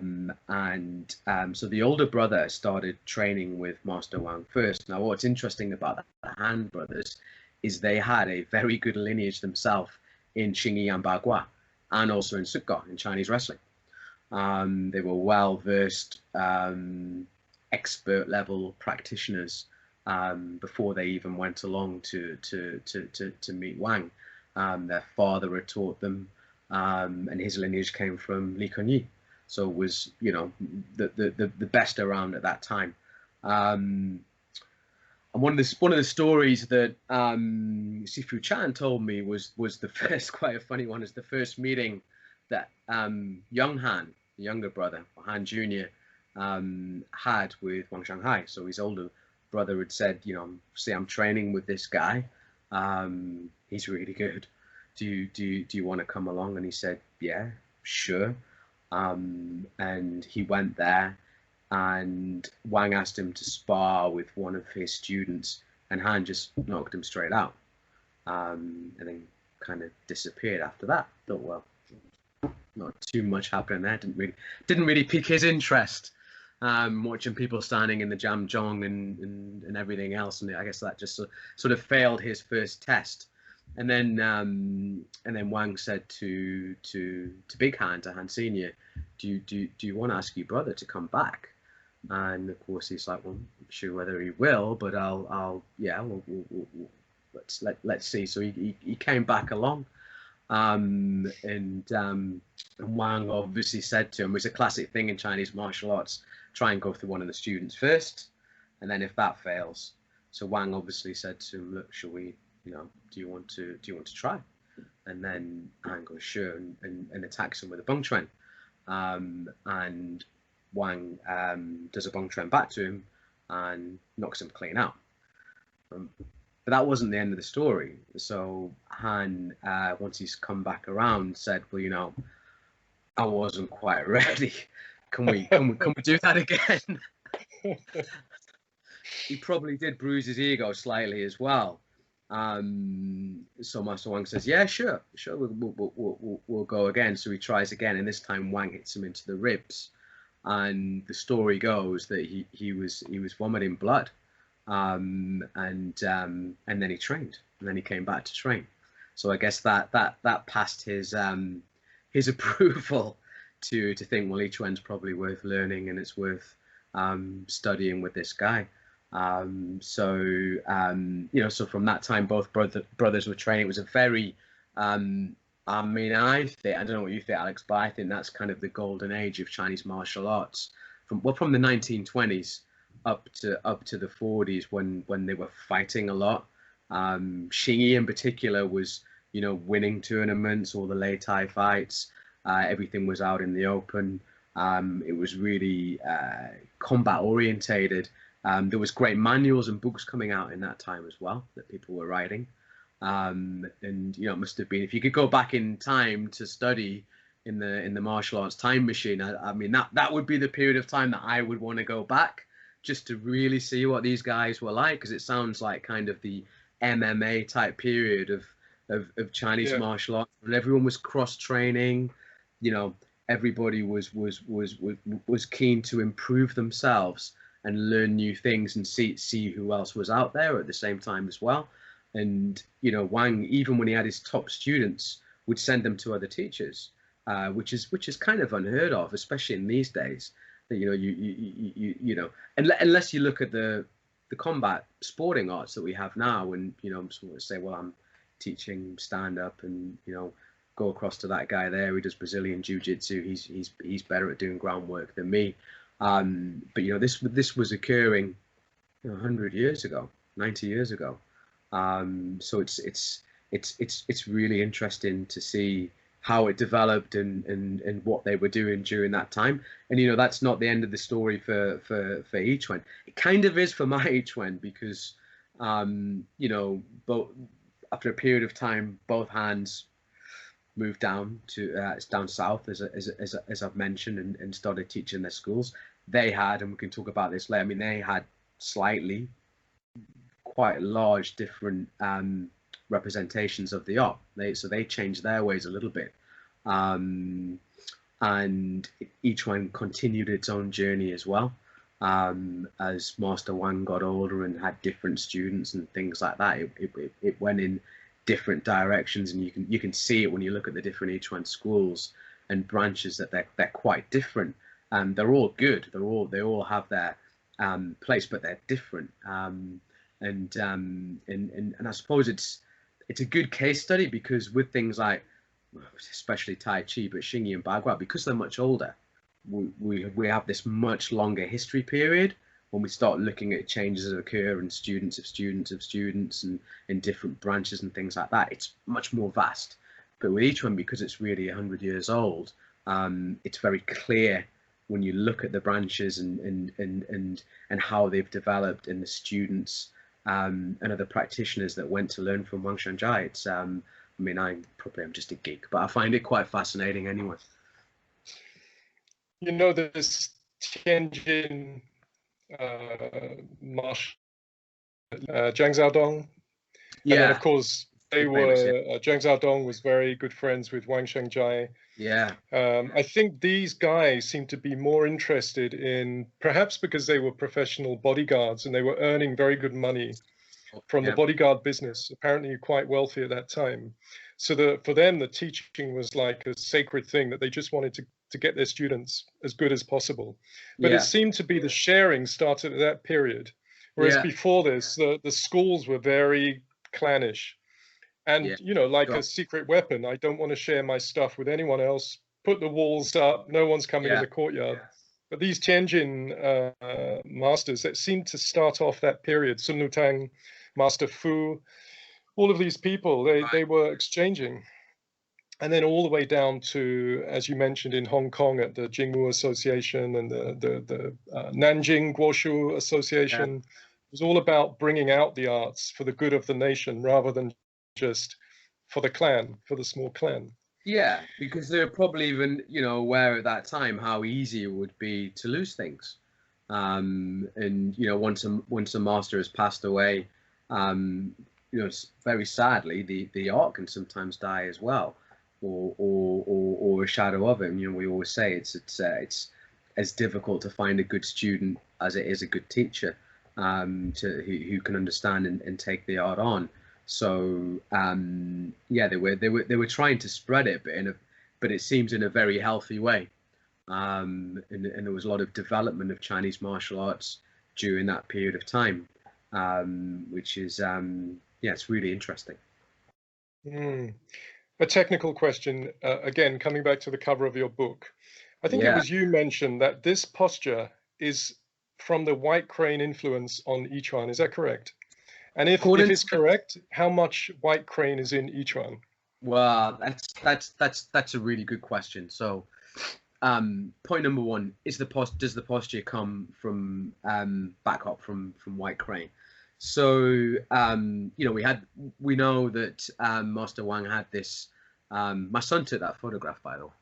the older brother started training with Master Wang first. Now, what's interesting about the Han brothers is they had a very good lineage themselves in Xingyi and Bagua, and also in Sukka, in Chinese wrestling. They were well-versed, expert-level practitioners before they even went along to meet Wang. Their father had taught them, and his lineage came from Li Kuan Yi. So it was, you know, the best around at that time. one of the stories that Sifu Chan told me was the first, quite a funny one, is the first meeting that young Han, the younger brother, Han Jr., had with Wang Shanghai. So his older brother had said, you know, see, I'm training with this guy. He's really good. Do you want to come along? And he said, yeah, sure. And he went there, and Wang asked him to spar with one of his students, and Han just knocked him straight out, and then kind of disappeared after that. Thought, well, not too much happened there. Didn't really pique his interest. Watching people standing in the Jamjong and everything else, and I guess that just sort of failed his first test. And then Wang said to Big Han, to Han Senior, do you want to ask your brother to come back? And of course he's like, well, I'm not sure whether he will, but let's see. So he came back along, and Wang obviously said to him, it's a classic thing in Chinese martial arts, try and go through one of the students first, and then if that fails, so Wang obviously said to him, look, shall we, you know, do you want to try? And then Han goes, sure, and attacks him with a bung chuan, and Wang does a bung chuan back to him and knocks him clean out. But that wasn't the end of the story. So Han, once he's come back around, said, well, you know, I wasn't quite ready. Can we do that again? He probably did bruise his ego slightly as well. So Master Wang says, yeah, sure, we'll go again. So he tries again, and this time Wang hits him into the ribs, and the story goes that he was vomiting blood, and then he trained, and then he came back to train. So I guess that passed his approval to think, well, each one's probably worth learning, and it's worth studying with this guy. So from that time, both brothers were training. It was a very, I mean, I don't know what you think, Alex, but I think that's kind of the golden age of Chinese martial arts, from the 1920s up to the 40s, when they were fighting a lot. Xingyi in particular was, you know, winning tournaments, all the Lei Tai fights. Everything was out in the open. It was really combat orientated. There was great manuals and books coming out in that time as well that people were writing. And you know, it must have been, if you could go back in time to study in the martial arts time machine, I mean, that would be the period of time that I would want to go back, just to really see what these guys were like, because it sounds like kind of the MMA type period of Chinese martial arts, and everyone was cross training. You know, everybody was keen to improve themselves and learn new things and see who else was out there at the same time as well. And you know, Wang, even when he had his top students, would send them to other teachers, which is kind of unheard of, especially in these days. That, you know, you know, unless you look at the combat sporting arts that we have now, and you know, someone would say, well, I'm teaching stand up, and you know, go across to that guy there who does Brazilian jiu-jitsu. He's better at doing groundwork than me. But you know, this was occurring, you know, 100 years ago, 90 years ago. So it's really interesting to see how it developed and what they were doing during that time. And you know, that's not the end of the story for Yichuan. It kind of is for my Yichuan, because you know, both after a period of time, both hands moved down to down south, as I've mentioned, and started teaching their schools. They had, and we can talk about this later, I mean, they had quite large different representations of the art. So they changed their ways a little bit, and each one continued its own journey as well. As Master Wang got older and had different students and things like that, it went in different directions, and you can see it when you look at the different Yichuan schools and branches, that they're quite different. They're all good. They all have their place, but they're different. And I suppose it's a good case study, because with things like, especially Tai Chi, but Xingyi and Bagua, because they're much older, we have this much longer history period when we start looking at changes that occur in students of students of students and in different branches and things like that, it's much more vast. But with each one, because it's really 100 years old, it's very clear when you look at the branches and how they've developed, and the students and other practitioners that went to learn from Wang Shangjai. It's I mean, I'm just a geek, but I find it quite fascinating anyway. You know, this Tianjin martial Zhang Xiaodong, Yeah, and then of course they famous, were yeah. Zhang Xiaodong was very good friends with Wang Shangjai. Yeah. I think these guys seem to be more interested in, perhaps because they were professional bodyguards and they were earning very good money from the bodyguard business, apparently quite wealthy at that time. So for them, the teaching was like a sacred thing that they just wanted to get their students as good as possible. But it seemed to be the sharing started at that period. Whereas before this, the schools were very clannish. And, you know, like a secret weapon, I don't want to share my stuff with anyone else. Put the walls up, no one's coming in the courtyard. But these Tianjin masters that seemed to start off that period, Sun Lutang, Master Fu, all of these people, they were exchanging. And then all the way down to, as you mentioned, in Hong Kong at the Jingwu Association and the Nanjing Guoshu Association. It was all about bringing out the arts for the good of the nation rather than just for the clan, for the small clan. Yeah, because they were probably even, you know, aware at that time how easy it would be to lose things. And, you know, once a master has passed away, you know, very sadly, the art can sometimes die as well, or a shadow of him. You know, we always say it's as difficult to find a good student as it is a good teacher, who can understand and take the art on. So yeah, they were trying to spread it, but it seems in a very healthy way. And there was a lot of development of Chinese martial arts during that period of time, which is yeah, it's really interesting. A technical question, again, coming back to the cover of your book. I think it was you mentioned that this posture is from the white crane influence on Yichuan. Is that correct? And if it's correct, how much white crane is in Yichuan? Well, that's a really good question. So, point number one is does the posture come from back up from white crane? So, you know, we know that Master Wang had this. My son took that photograph, by the way.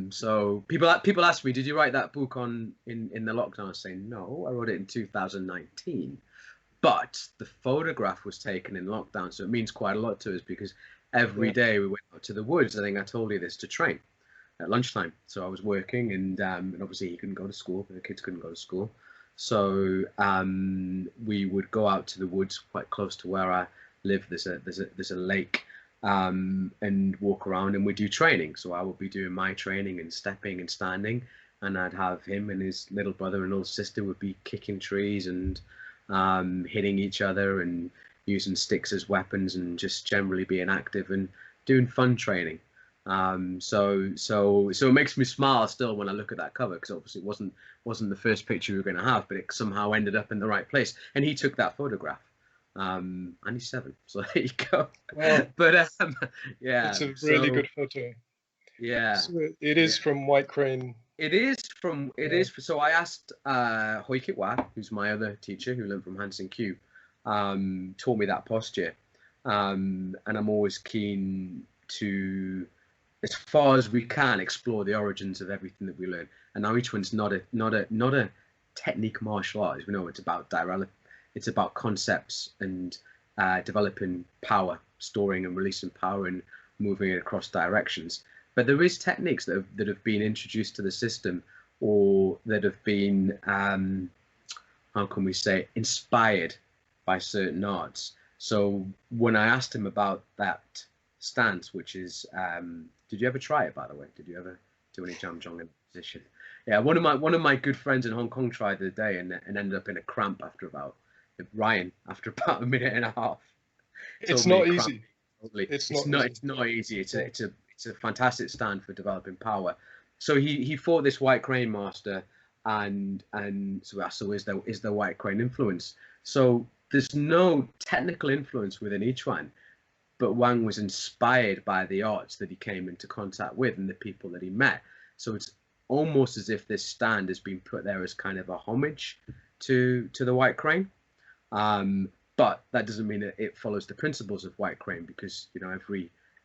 So people ask me, did you write that book in the lockdown? I say no, I wrote it in 2019. But the photograph was taken in lockdown, so it means quite a lot to us because every day we went out to the woods. I think I told you this, to train at lunchtime. So I was working, and obviously he couldn't go to school, the kids couldn't go to school. So we would go out to the woods quite close to where I live. There's a lake, and walk around, and we do training. So I would be doing my training and stepping and standing, and I'd have him and his little brother and little sister would be kicking trees and hitting each other and using sticks as weapons and just generally being active and doing fun training. So it makes me smile still when I look at that cover, because obviously it wasn't the first picture we were going to have, but it somehow ended up in the right place. And he took that photograph. And he's 7, so there you go. Wow. But yeah, it's a really good photo. Yeah, so it is from white crane. It is. So I asked Hoi Kit Wa, who's my other teacher who learned from Hansen Q, taught me that posture, and I'm always keen to, as far as we can, explore the origins of everything that we learn. And now each one's not a technique martial art, as we know. It's about concepts and developing power, storing and releasing power, and moving it across directions. But there is techniques that have been introduced to the system, or that have been, how can we say, inspired by certain arts. So when I asked him about that stance, which is, did you ever try it, by the way? Did you ever do any jam jong in position? Yeah, one of my good friends in Hong Kong tried the other day and ended up in a cramp after about a minute and a half. It's not easy. It's not easy. It's a fantastic stand for developing power. So he fought this white crane master, and so is there white crane influence? So there's no technical influence within each one, but Wang was inspired by the arts that he came into contact with and the people that he met. So it's almost as if this stand has been put there as kind of a homage to the white crane. But that doesn't mean that it follows the principles of white crane, because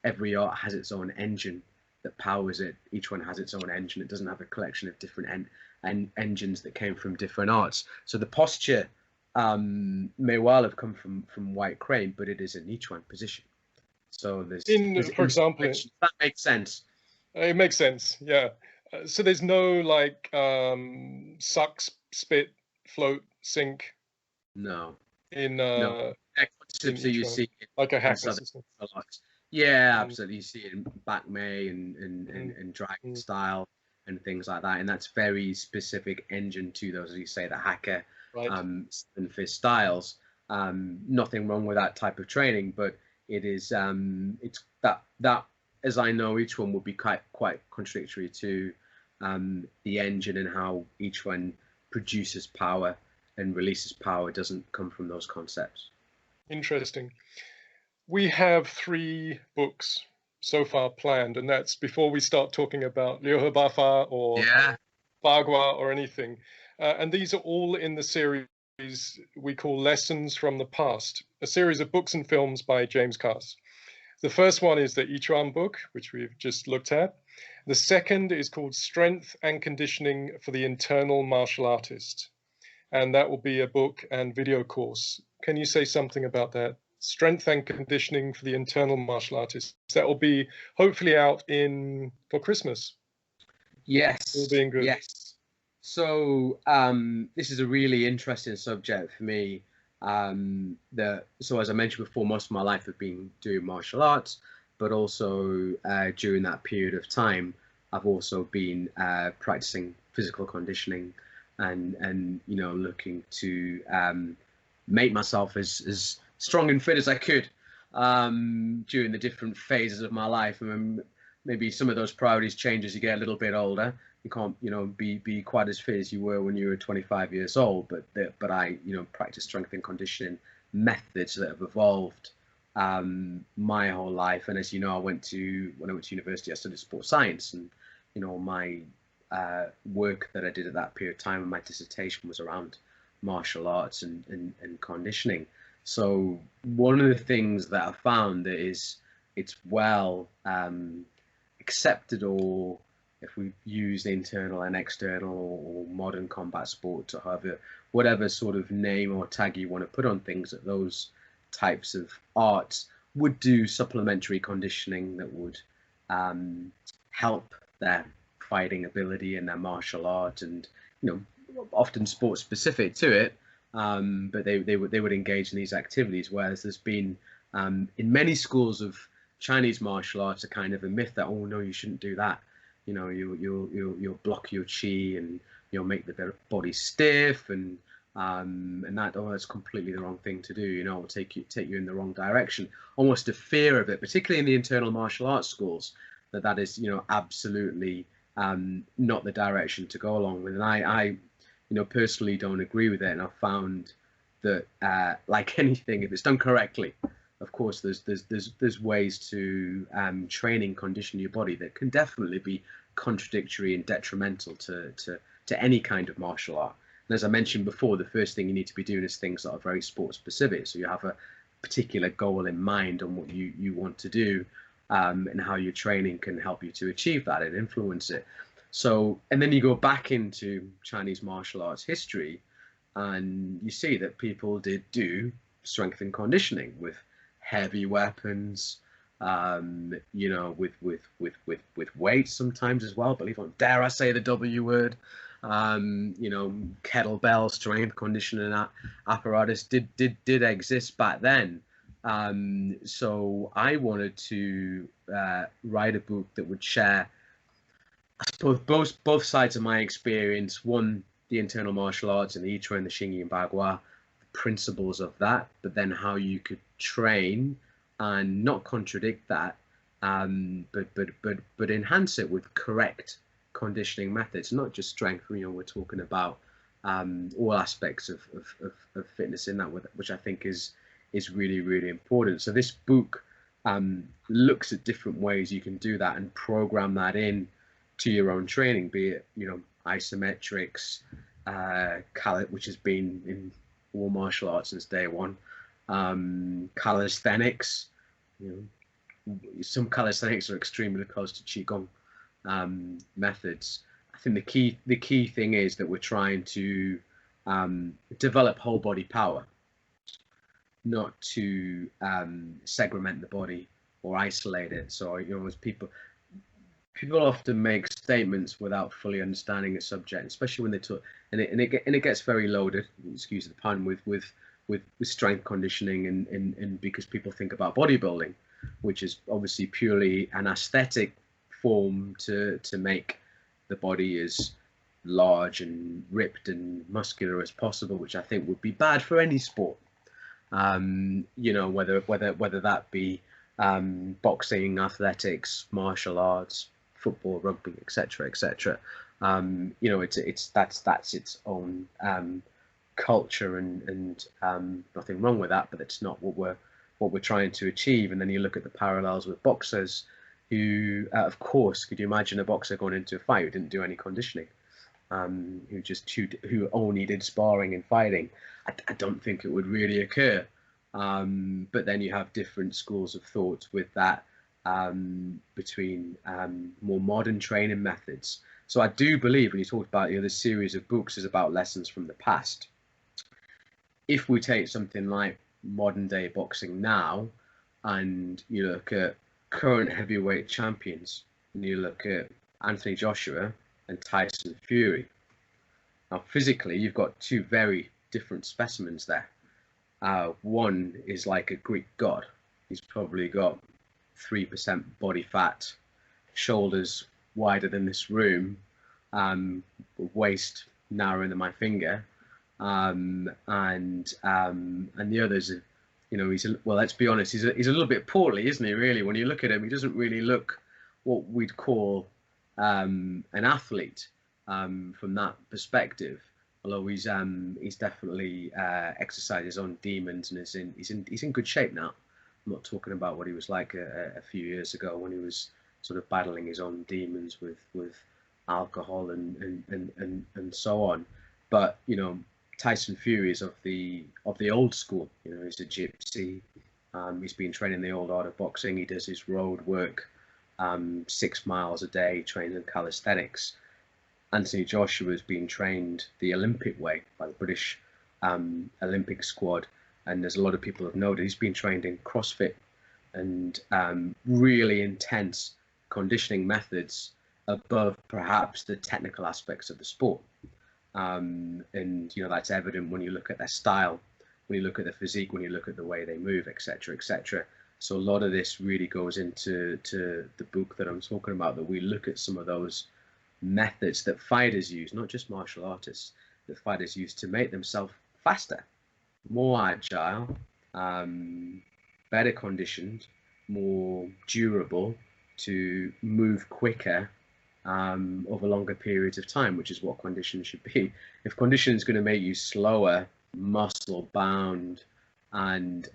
every art has its own engine that powers it. Each one has its own engine. It doesn't have a collection of different engines that came from different arts. So the posture may well have come from white crane, but it is a Nichuan position. So for example, that makes sense. It makes sense, yeah. So there's no like suck, spit, float, sink. No. No. Concepts that you see like a hacker system. Yeah, absolutely. You see it in Back May and Dragon style and things like that, and that's very specific engine to those, as you say, the hacker and fist styles. Nothing wrong with that type of training, but it is it's that as I know, each one would be quite contradictory to the engine, and how each one produces power and releases power doesn't come from those concepts. Interesting. We have 3 books so far planned, and that's before we start talking about Liu He Bafa or Bagua or anything. And these are all in the series we call Lessons from the Past, a series of books and films by James Cass. The first one is the Yichuan book, which we've just looked at. The second is called Strength and Conditioning for the Internal Martial Artist. And that will be a book and video course. Can you say something about that? Strength and Conditioning for the Internal Martial Artist. That will be hopefully out for Christmas. Yes. All being good. Yes. So this is a really interesting subject for me. So as I mentioned before, most of my life have been doing martial arts, but also during that period of time, I've also been practicing physical conditioning and looking to make myself as strong and fit as I could during the different phases of my life. And maybe some of those priorities change as you get a little bit older. You can't be quite as fit as you were when you were 25 years old, but I practice strength and conditioning methods that have evolved my whole life. And as you know, when I went to university, I studied sports science, and my work that I did at that period of time, and my dissertation was around martial arts and conditioning. So one of the things that I found that it's well accepted, or if we use internal and external or modern combat sports, or whatever sort of name or tag you want to put on things, that those types of arts would do supplementary conditioning that would help their fighting ability and their martial art, and often sports specific to it, but they would engage in these activities. Whereas there's been in many schools of Chinese martial arts a kind of a myth that, oh no, you shouldn't do that. You'll block your chi, and you'll make the body stiff, and that's completely the wrong thing to do. It'll take you in the wrong direction. Almost a fear of it, particularly in the internal martial arts schools, that is absolutely not the direction to go along with. And I personally don't agree with it. And I've found that like anything, if it's done correctly, of course, there's ways to train and condition your body that can definitely be contradictory and detrimental to any kind of martial art. And as I mentioned before, the first thing you need to be doing is things that are very sport specific. So you have a particular goal in mind on what you want to do, and how your training can help you to achieve that and influence it. So, and then you go back into Chinese martial arts history, and you see that people did do strength and conditioning with heavy weapons, with weights sometimes as well. Believe it, dare I say the W word? Kettlebell strength conditioning apparatus did exist back then. So I wanted to write a book that would share, I suppose, both sides of my experience. One, the internal martial arts and the Yichuan and the Xingyi and Bagua, the principles of that, but then how you could train and not contradict that, but enhance it with correct conditioning methods, not just strength. You know, we're talking about all aspects of fitness in that, which I think is really, really important. So this book looks at different ways you can do that and program that in to your own training, be it, you know, isometrics, which has been in all martial arts since day one, calisthenics. You know, some calisthenics are extremely close to qigong methods. I think the key thing is that we're trying to develop whole body power, not to segment the body or isolate it. So, you know, as people often make statements without fully understanding the subject, especially when they talk, and it gets very loaded, excuse the pun, with strength conditioning, and because people think about bodybuilding, which is obviously purely an aesthetic form to make the body as large and ripped and muscular as possible, which I think would be bad for any sport. You know, whether that be boxing, athletics, martial arts, football, rugby, etc., etc. You know, that's its own culture, and nothing wrong with that, but it's not what we're trying to achieve. And then you look at the parallels with boxers, who, of course, could you imagine a boxer going into a fight who didn't do any conditioning, who only did sparring and fighting? I don't think it would really occur. But then you have different schools of thought with that, between more modern training methods. So I do believe, when you talked about, you know, this series of books is about lessons from the past. If we take something like modern day boxing now, and you look at current heavyweight champions, and you look at Anthony Joshua and Tyson Fury, now physically you've got two very different specimens there. One is like a Greek god. He's probably got 3% body fat, shoulders wider than this room, waist narrower than my finger, and the others, you know, well, let's be honest, he's a little bit portly, isn't he? Really, when you look at him, he doesn't really look what we'd call an athlete from that perspective. Although he's definitely exercised his own demons, and he's in good shape now. I'm not talking about what he was like a few years ago, when he was sort of battling his own demons with alcohol and so on. But you know, Tyson Fury is of the old school. You know, he's a gypsy. He's been training the old art of boxing. He does his road work, 6 miles a day, trains in calisthenics. Anthony Joshua has been trained the Olympic way by the British Olympic squad, and there's a lot of people who have noted he's been trained in CrossFit and really intense conditioning methods above perhaps the technical aspects of the sport. And you know, that's evident when you look at their style, when you look at their physique, when you look at the way they move, etc., etc. So a lot of this really goes into the book that I'm talking about, that we look at some of those methods that fighters use, not just martial artists, that fighters use to make themselves faster, more agile, better conditioned, more durable, to move quicker over longer periods of time, which is what condition should be. If condition is going to make you slower, muscle bound, and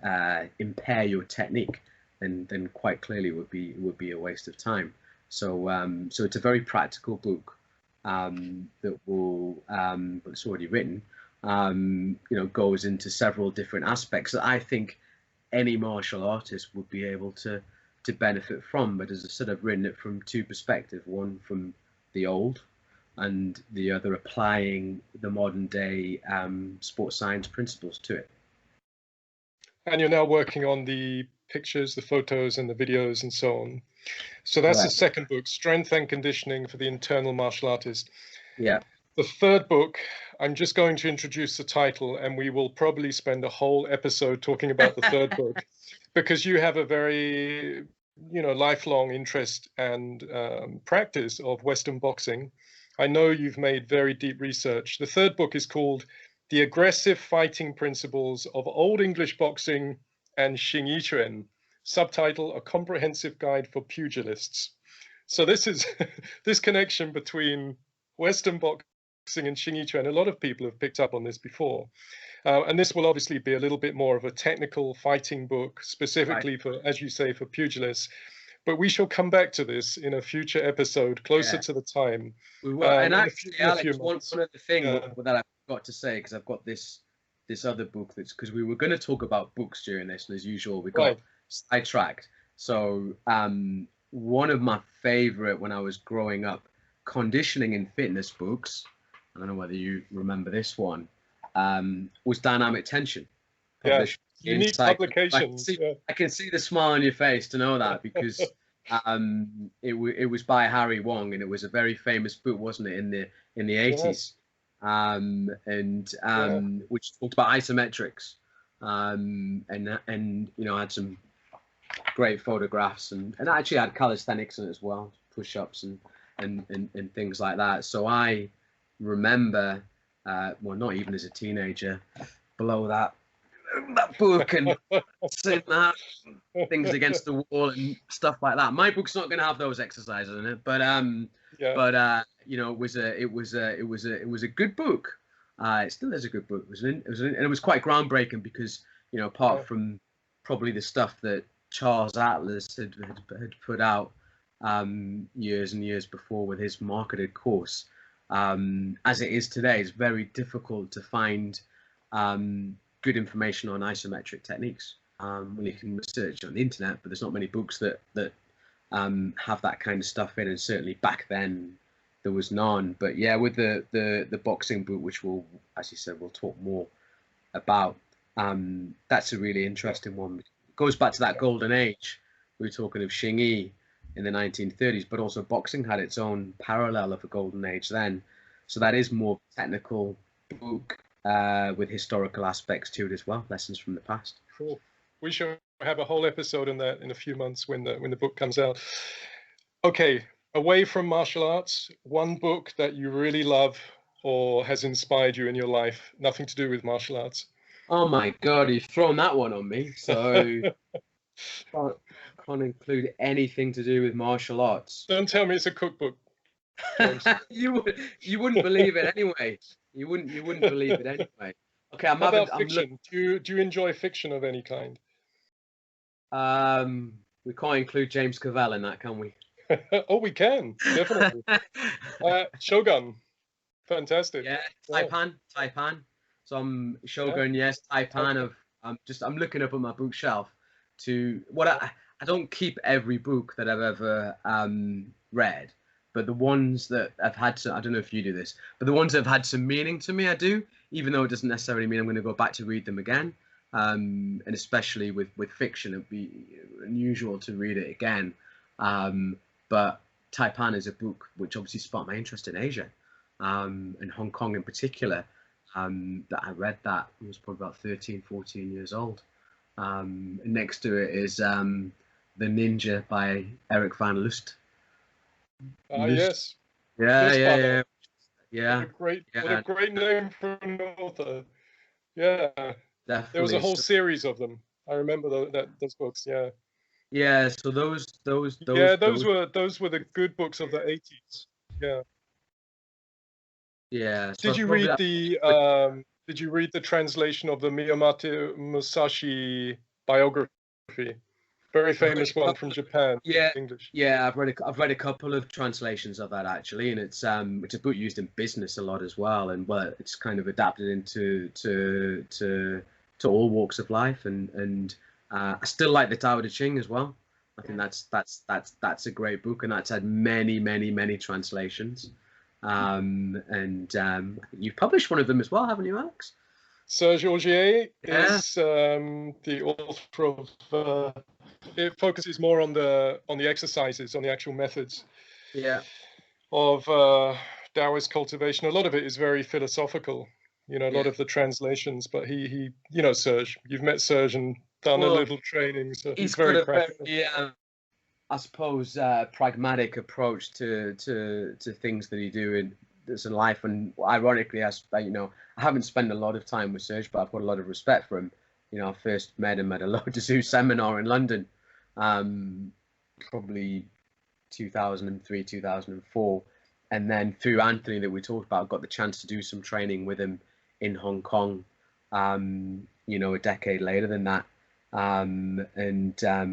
impair your technique, then quite clearly would be a waste of time. So it's a very practical book that will, but it's already written, you know, goes into several different aspects that I think any martial artist would be able to benefit from. But as I said, I've written it from two perspectives: one from the old, and the other applying the modern day sports science principles to it. And you're now working on the pictures, the photos, and the videos, and so on. So that's the second book, Strength and Conditioning for the Internal Martial Artist. Yeah. The third book, I'm just going to introduce the title, and we will probably spend a whole episode talking about the third book, because you have a very, you know, lifelong interest and practice of Western boxing. I know you've made very deep research. The third book is called The Aggressive Fighting Principles of Old English Boxing and Xing Yi Quan. Subtitle, A Comprehensive Guide for Pugilists. So this is this connection between Western boxing and Xingyi Chuan. A lot of people have picked up on this before. And this will obviously be a little bit more of a technical fighting book, specifically for, as you say, for pugilists. But we shall come back to this in a future episode, closer to the time. We will. And actually, Alex, one other thing that I forgot to say, because I've got this other book that's, because we were going to talk about books during this, and as usual, we got sidetracked. So one of my favorite when I was growing up, conditioning and fitness books, I don't know whether you remember this one, was Dynamic Tension. Published unique publications. I can see the smile on your face to know that, because it was by Harry Wong, and it was a very famous book, wasn't it, in the 80s, which talked about isometrics, and you know, had some great photographs, and actually had calisthenics in it as well, push-ups and things like that. So I remember, well, not even as a teenager, below that book and saying that things against the wall and stuff like that. My book's not going to have those exercises in it, but you know, it was a good book. It still is a good book. And it was quite groundbreaking, because, you know, apart from probably the stuff that Charles Atlas had put out years and years before with his marketed course, as it is today, it's very difficult to find good information on isometric techniques. Well, you can research on the internet, but there's not many books that have that kind of stuff in, and certainly back then there was none. But yeah, with the boxing book, which we'll, as you said, we'll talk more about, that's a really interesting one. It goes back to that golden age. We were talking of Xingyi in the 1930s, but also boxing had its own parallel of a golden age then. So that is more technical book, with historical aspects to it as well, lessons from the past. Cool. We shall have a whole episode on that in a few months when the book comes out. Okay, away from martial arts, one book that you really love or has inspired you in your life, nothing to do with martial arts. Oh my God, you've thrown that one on me. So can't include anything to do with martial arts. Don't tell me it's a cookbook. You wouldn't believe it anyway. You wouldn't believe it anyway. Okay, How about fiction? Do you enjoy fiction of any kind? We can't include James Cavell in that, can we? Oh, we can, definitely. Shogun, fantastic. Yeah, Taipan. Some Shogun, yes, Taipan. I'm looking up on my bookshelf to what I don't keep every book that I've ever read, but the ones that I've had to, I don't know if you do this, but the ones that have had some meaning to me, I do, even though it doesn't necessarily mean I'm going to go back to read them again. And especially with fiction, it'd be unusual to read it again. But Taipan is a book which obviously sparked my interest in Asia, and Hong Kong in particular. That I read that I was probably about 13, 14 years old. And next to it is The Ninja by Eric van Lust. Yes. Yeah. What a great name for an author. Yeah. Definitely. There was a whole series of them. I remember those books. Yeah. Yeah. So those were the good books of the 80s. Yeah. Yeah. So Did you read the translation of the Miyamoto Musashi biography? Very famous one from Japan. Yeah, English. Yeah, I've read a couple of translations of that actually, and it's a book used in business a lot as well, and it's kind of adapted into to all walks of life, and I still like the Tao Te Ching as well. I think that's a great book, and that's had many translations. And you've published one of them as well, haven't you, Alex? Serge Augier is the author of. It focuses more on the exercises, on the actual methods. Yeah. Of Daoist cultivation. A lot of it is very philosophical. You know, a lot of the translations. But he, you know, Serge. You've met Serge and done a little training, so he's very practical. I suppose pragmatic approach to things that he do in life, and ironically, I haven't spent a lot of time with Serge, but I've got a lot of respect for him. You know, I first met him at a Lao Tzu seminar in London, probably 2003, 2004. And then through Anthony that we talked about, got the chance to do some training with him in Hong Kong, you know, a decade later than that.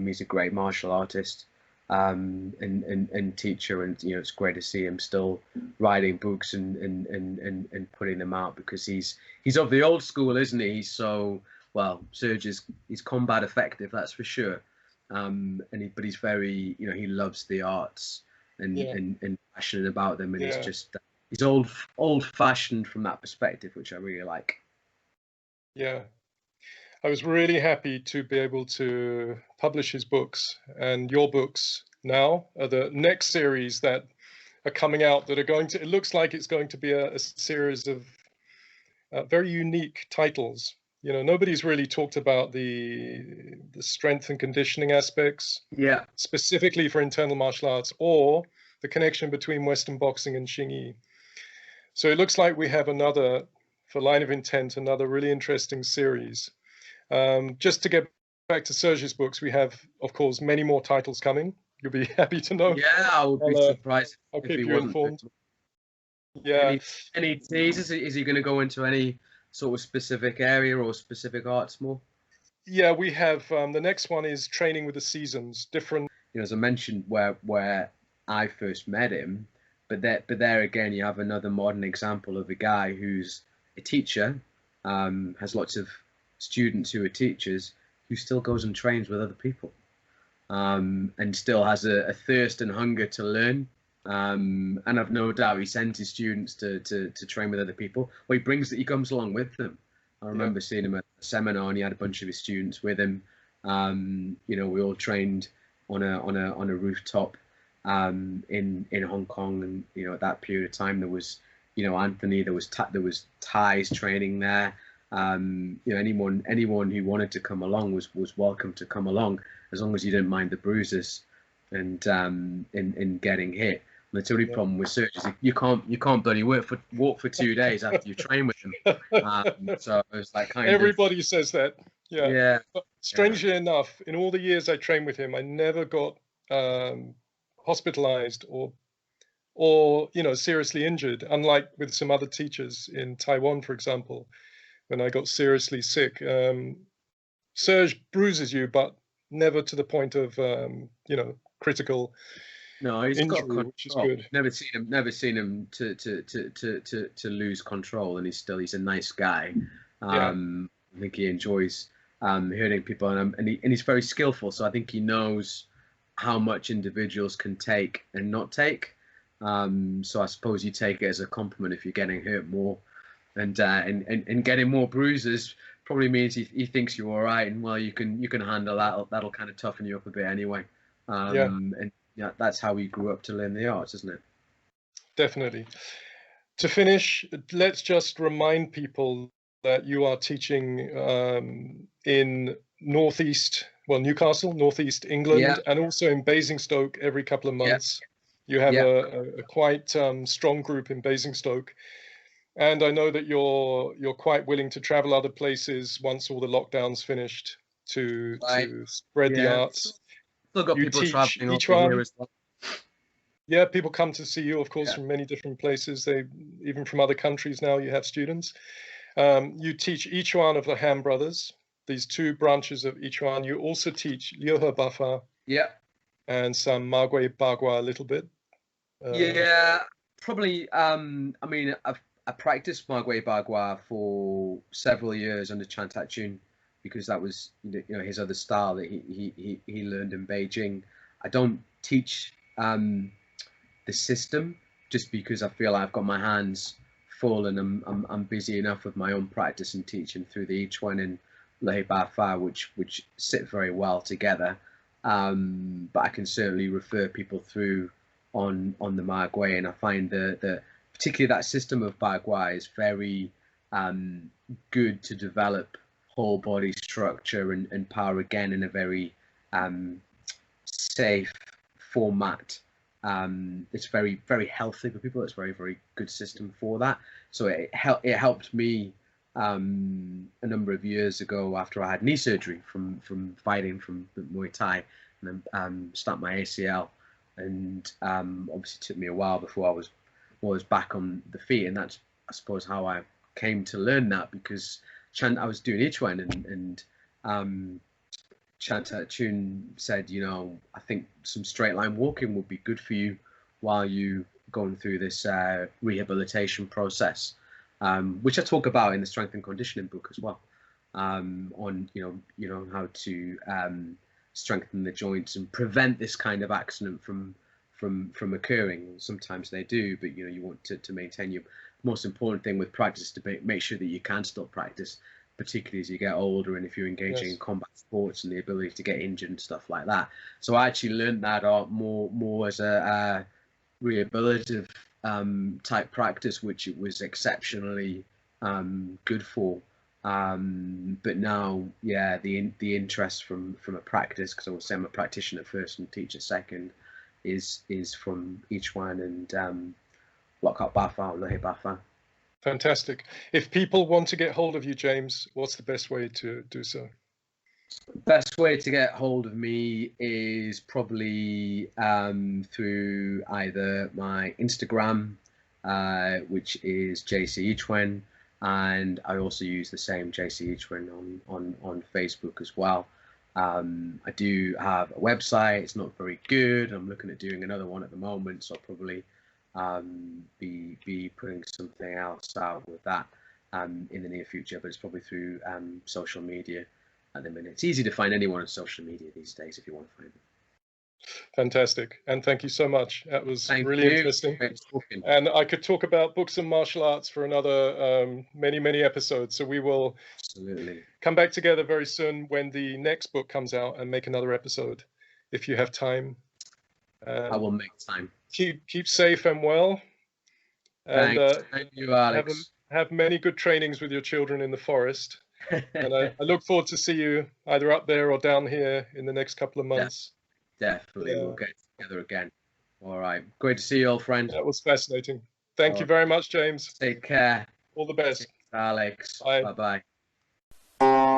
He's a great martial artist and teacher, and you know, it's great to see him still writing books and putting them out, because he's of the old school, isn't he? He's so, well, Serge he's combat effective, that's for sure. But he's very, you know, he loves the arts and passionate about them, and he's old fashioned from that perspective, which I really like. Yeah, I was really happy to be able to publish his books, and your books now are the next series that are coming out, that are going to, it looks like it's going to be a series of very unique titles. You know, nobody's really talked about the strength and conditioning aspects, specifically for internal martial arts, or the connection between Western boxing and Xingyi. So it looks like we have another, for Line of Intent, another really interesting series. Just to get back to Serge's books, we have, of course, many more titles coming. You'll be happy to know. Yeah, I would be surprised. I'll keep you informed. Yeah. Any teasers? Is he going to go into any sort of specific area or specific arts more? Yeah, we have the next one is Training with the Seasons. Different. You know, as I mentioned, where I first met him, but there again, you have another modern example of a guy who's a teacher, has lots of students who are teachers, who still goes and trains with other people, and still has a thirst and hunger to learn. And I've no doubt he sends his students to train with other people. Well, he comes along with them. I remember seeing him at a seminar, and he had a bunch of his students with him. You know, we all trained on a rooftop in Hong Kong, and you know, at that period of time there was, you know, Anthony, there was Thais training there. You know, anyone who wanted to come along was welcome to come along, as long as you didn't mind the bruises and in getting hit. And the only problem with Serge is you can't bloody walk for 2 days after you train with him. So it was like everybody says that. Yeah. But strangely enough, in all the years I trained with him, I never got hospitalized or you know, seriously injured, unlike with some other teachers in Taiwan, for example, when I got seriously sick. Serge bruises you, but never to the point of you know, critical. No, he's injury, got control. Which is good. Never seen him to lose control, and he's a nice guy. I think he enjoys hurting people, and he's very skillful. So I think he knows how much individuals can take and not take. So I suppose you take it as a compliment if you're getting hurt more, and getting more bruises probably means he thinks you're all right, and well, you can handle that. That'll kind of toughen you up a bit anyway. And yeah, that's how he grew up to learn the arts, isn't it? Definitely. To finish, let's just remind people that you are teaching in Newcastle, Northeast England, and also in Basingstoke every couple of months. You have a quite strong group in Basingstoke, and I know that you're quite willing to travel other places once all the lockdown's finished to spread the arts. Still got people traveling each one. Here as well. Yeah, people come to see you, of course, from many different places. They even from other countries now. You have students. You teach each one of the Han brothers. These two branches of each one. You also teach Liuhe Bafa. And some Magui Bagua a little bit. Probably. I mean, I practiced Magui Bagua for several years under Chun, because that was, you know, his other style that he learned in Beijing. I don't teach the system just because I feel I've got my hands full, and I'm busy enough with my own practice and teaching through the Yi Chuan and Lei Ba Fa, which sit very well together. But I can certainly refer people through on the Magui, and I find that particularly that system of Bagua is very good to develop whole body structure and power again in a very safe format. It's very, very healthy for people. It's a very, very good system for that. So it helped me a number of years ago after I had knee surgery from fighting from Muay Thai, and then snapped my ACL. and obviously it took me a while before I was back on the feet, and that's, I suppose, how I came to learn that, because I was doing Ichuan, and Chun said, you know, I think some straight line walking would be good for you while you going through this rehabilitation process, which I talk about in the strength and conditioning book as well, on you know how to strengthen the joints and prevent this kind of accident from occurring. Sometimes they do, but you know, you want to maintain your most important thing with practice to make sure that you can stop practice, particularly as you get older, and if you're engaging in combat sports and the ability to get injured and stuff like that. So I actually learned that more as a rehabilitative type practice, which it was exceptionally good for. But now, yeah, the interest from a practice, because I will say I'm a practitioner first and teacher second, is from each one, and Lockhart Bafa or Lohe Bafa. Fantastic. If people want to get hold of you, James, what's the best way to do so? Best way to get hold of me is probably through either my Instagram, which is JC Ichwen, and I also use the same JC Ichwen on Facebook as well. I do have a website. It's not very good. I'm looking at doing another one at the moment, so I'll probably be putting something else out with that in the near future, but it's probably through social media at the minute. It's easy to find anyone on social media these days if you want to find them. Fantastic, and thank you so much. That was really interesting. And I could talk about books and martial arts for another many episodes, so we will absolutely come back together very soon when the next book comes out and make another episode if you have time. I will make time. Keep safe and well, and thank you, Alex. Have many good trainings with your children in the forest. And I look forward to see you either up there or down here in the next couple of months. Definitely, we'll get together again. All right, great to see you, old friend. That was fascinating. Thank you very much, James. Take care. All the best. Alex. Bye. Bye-bye.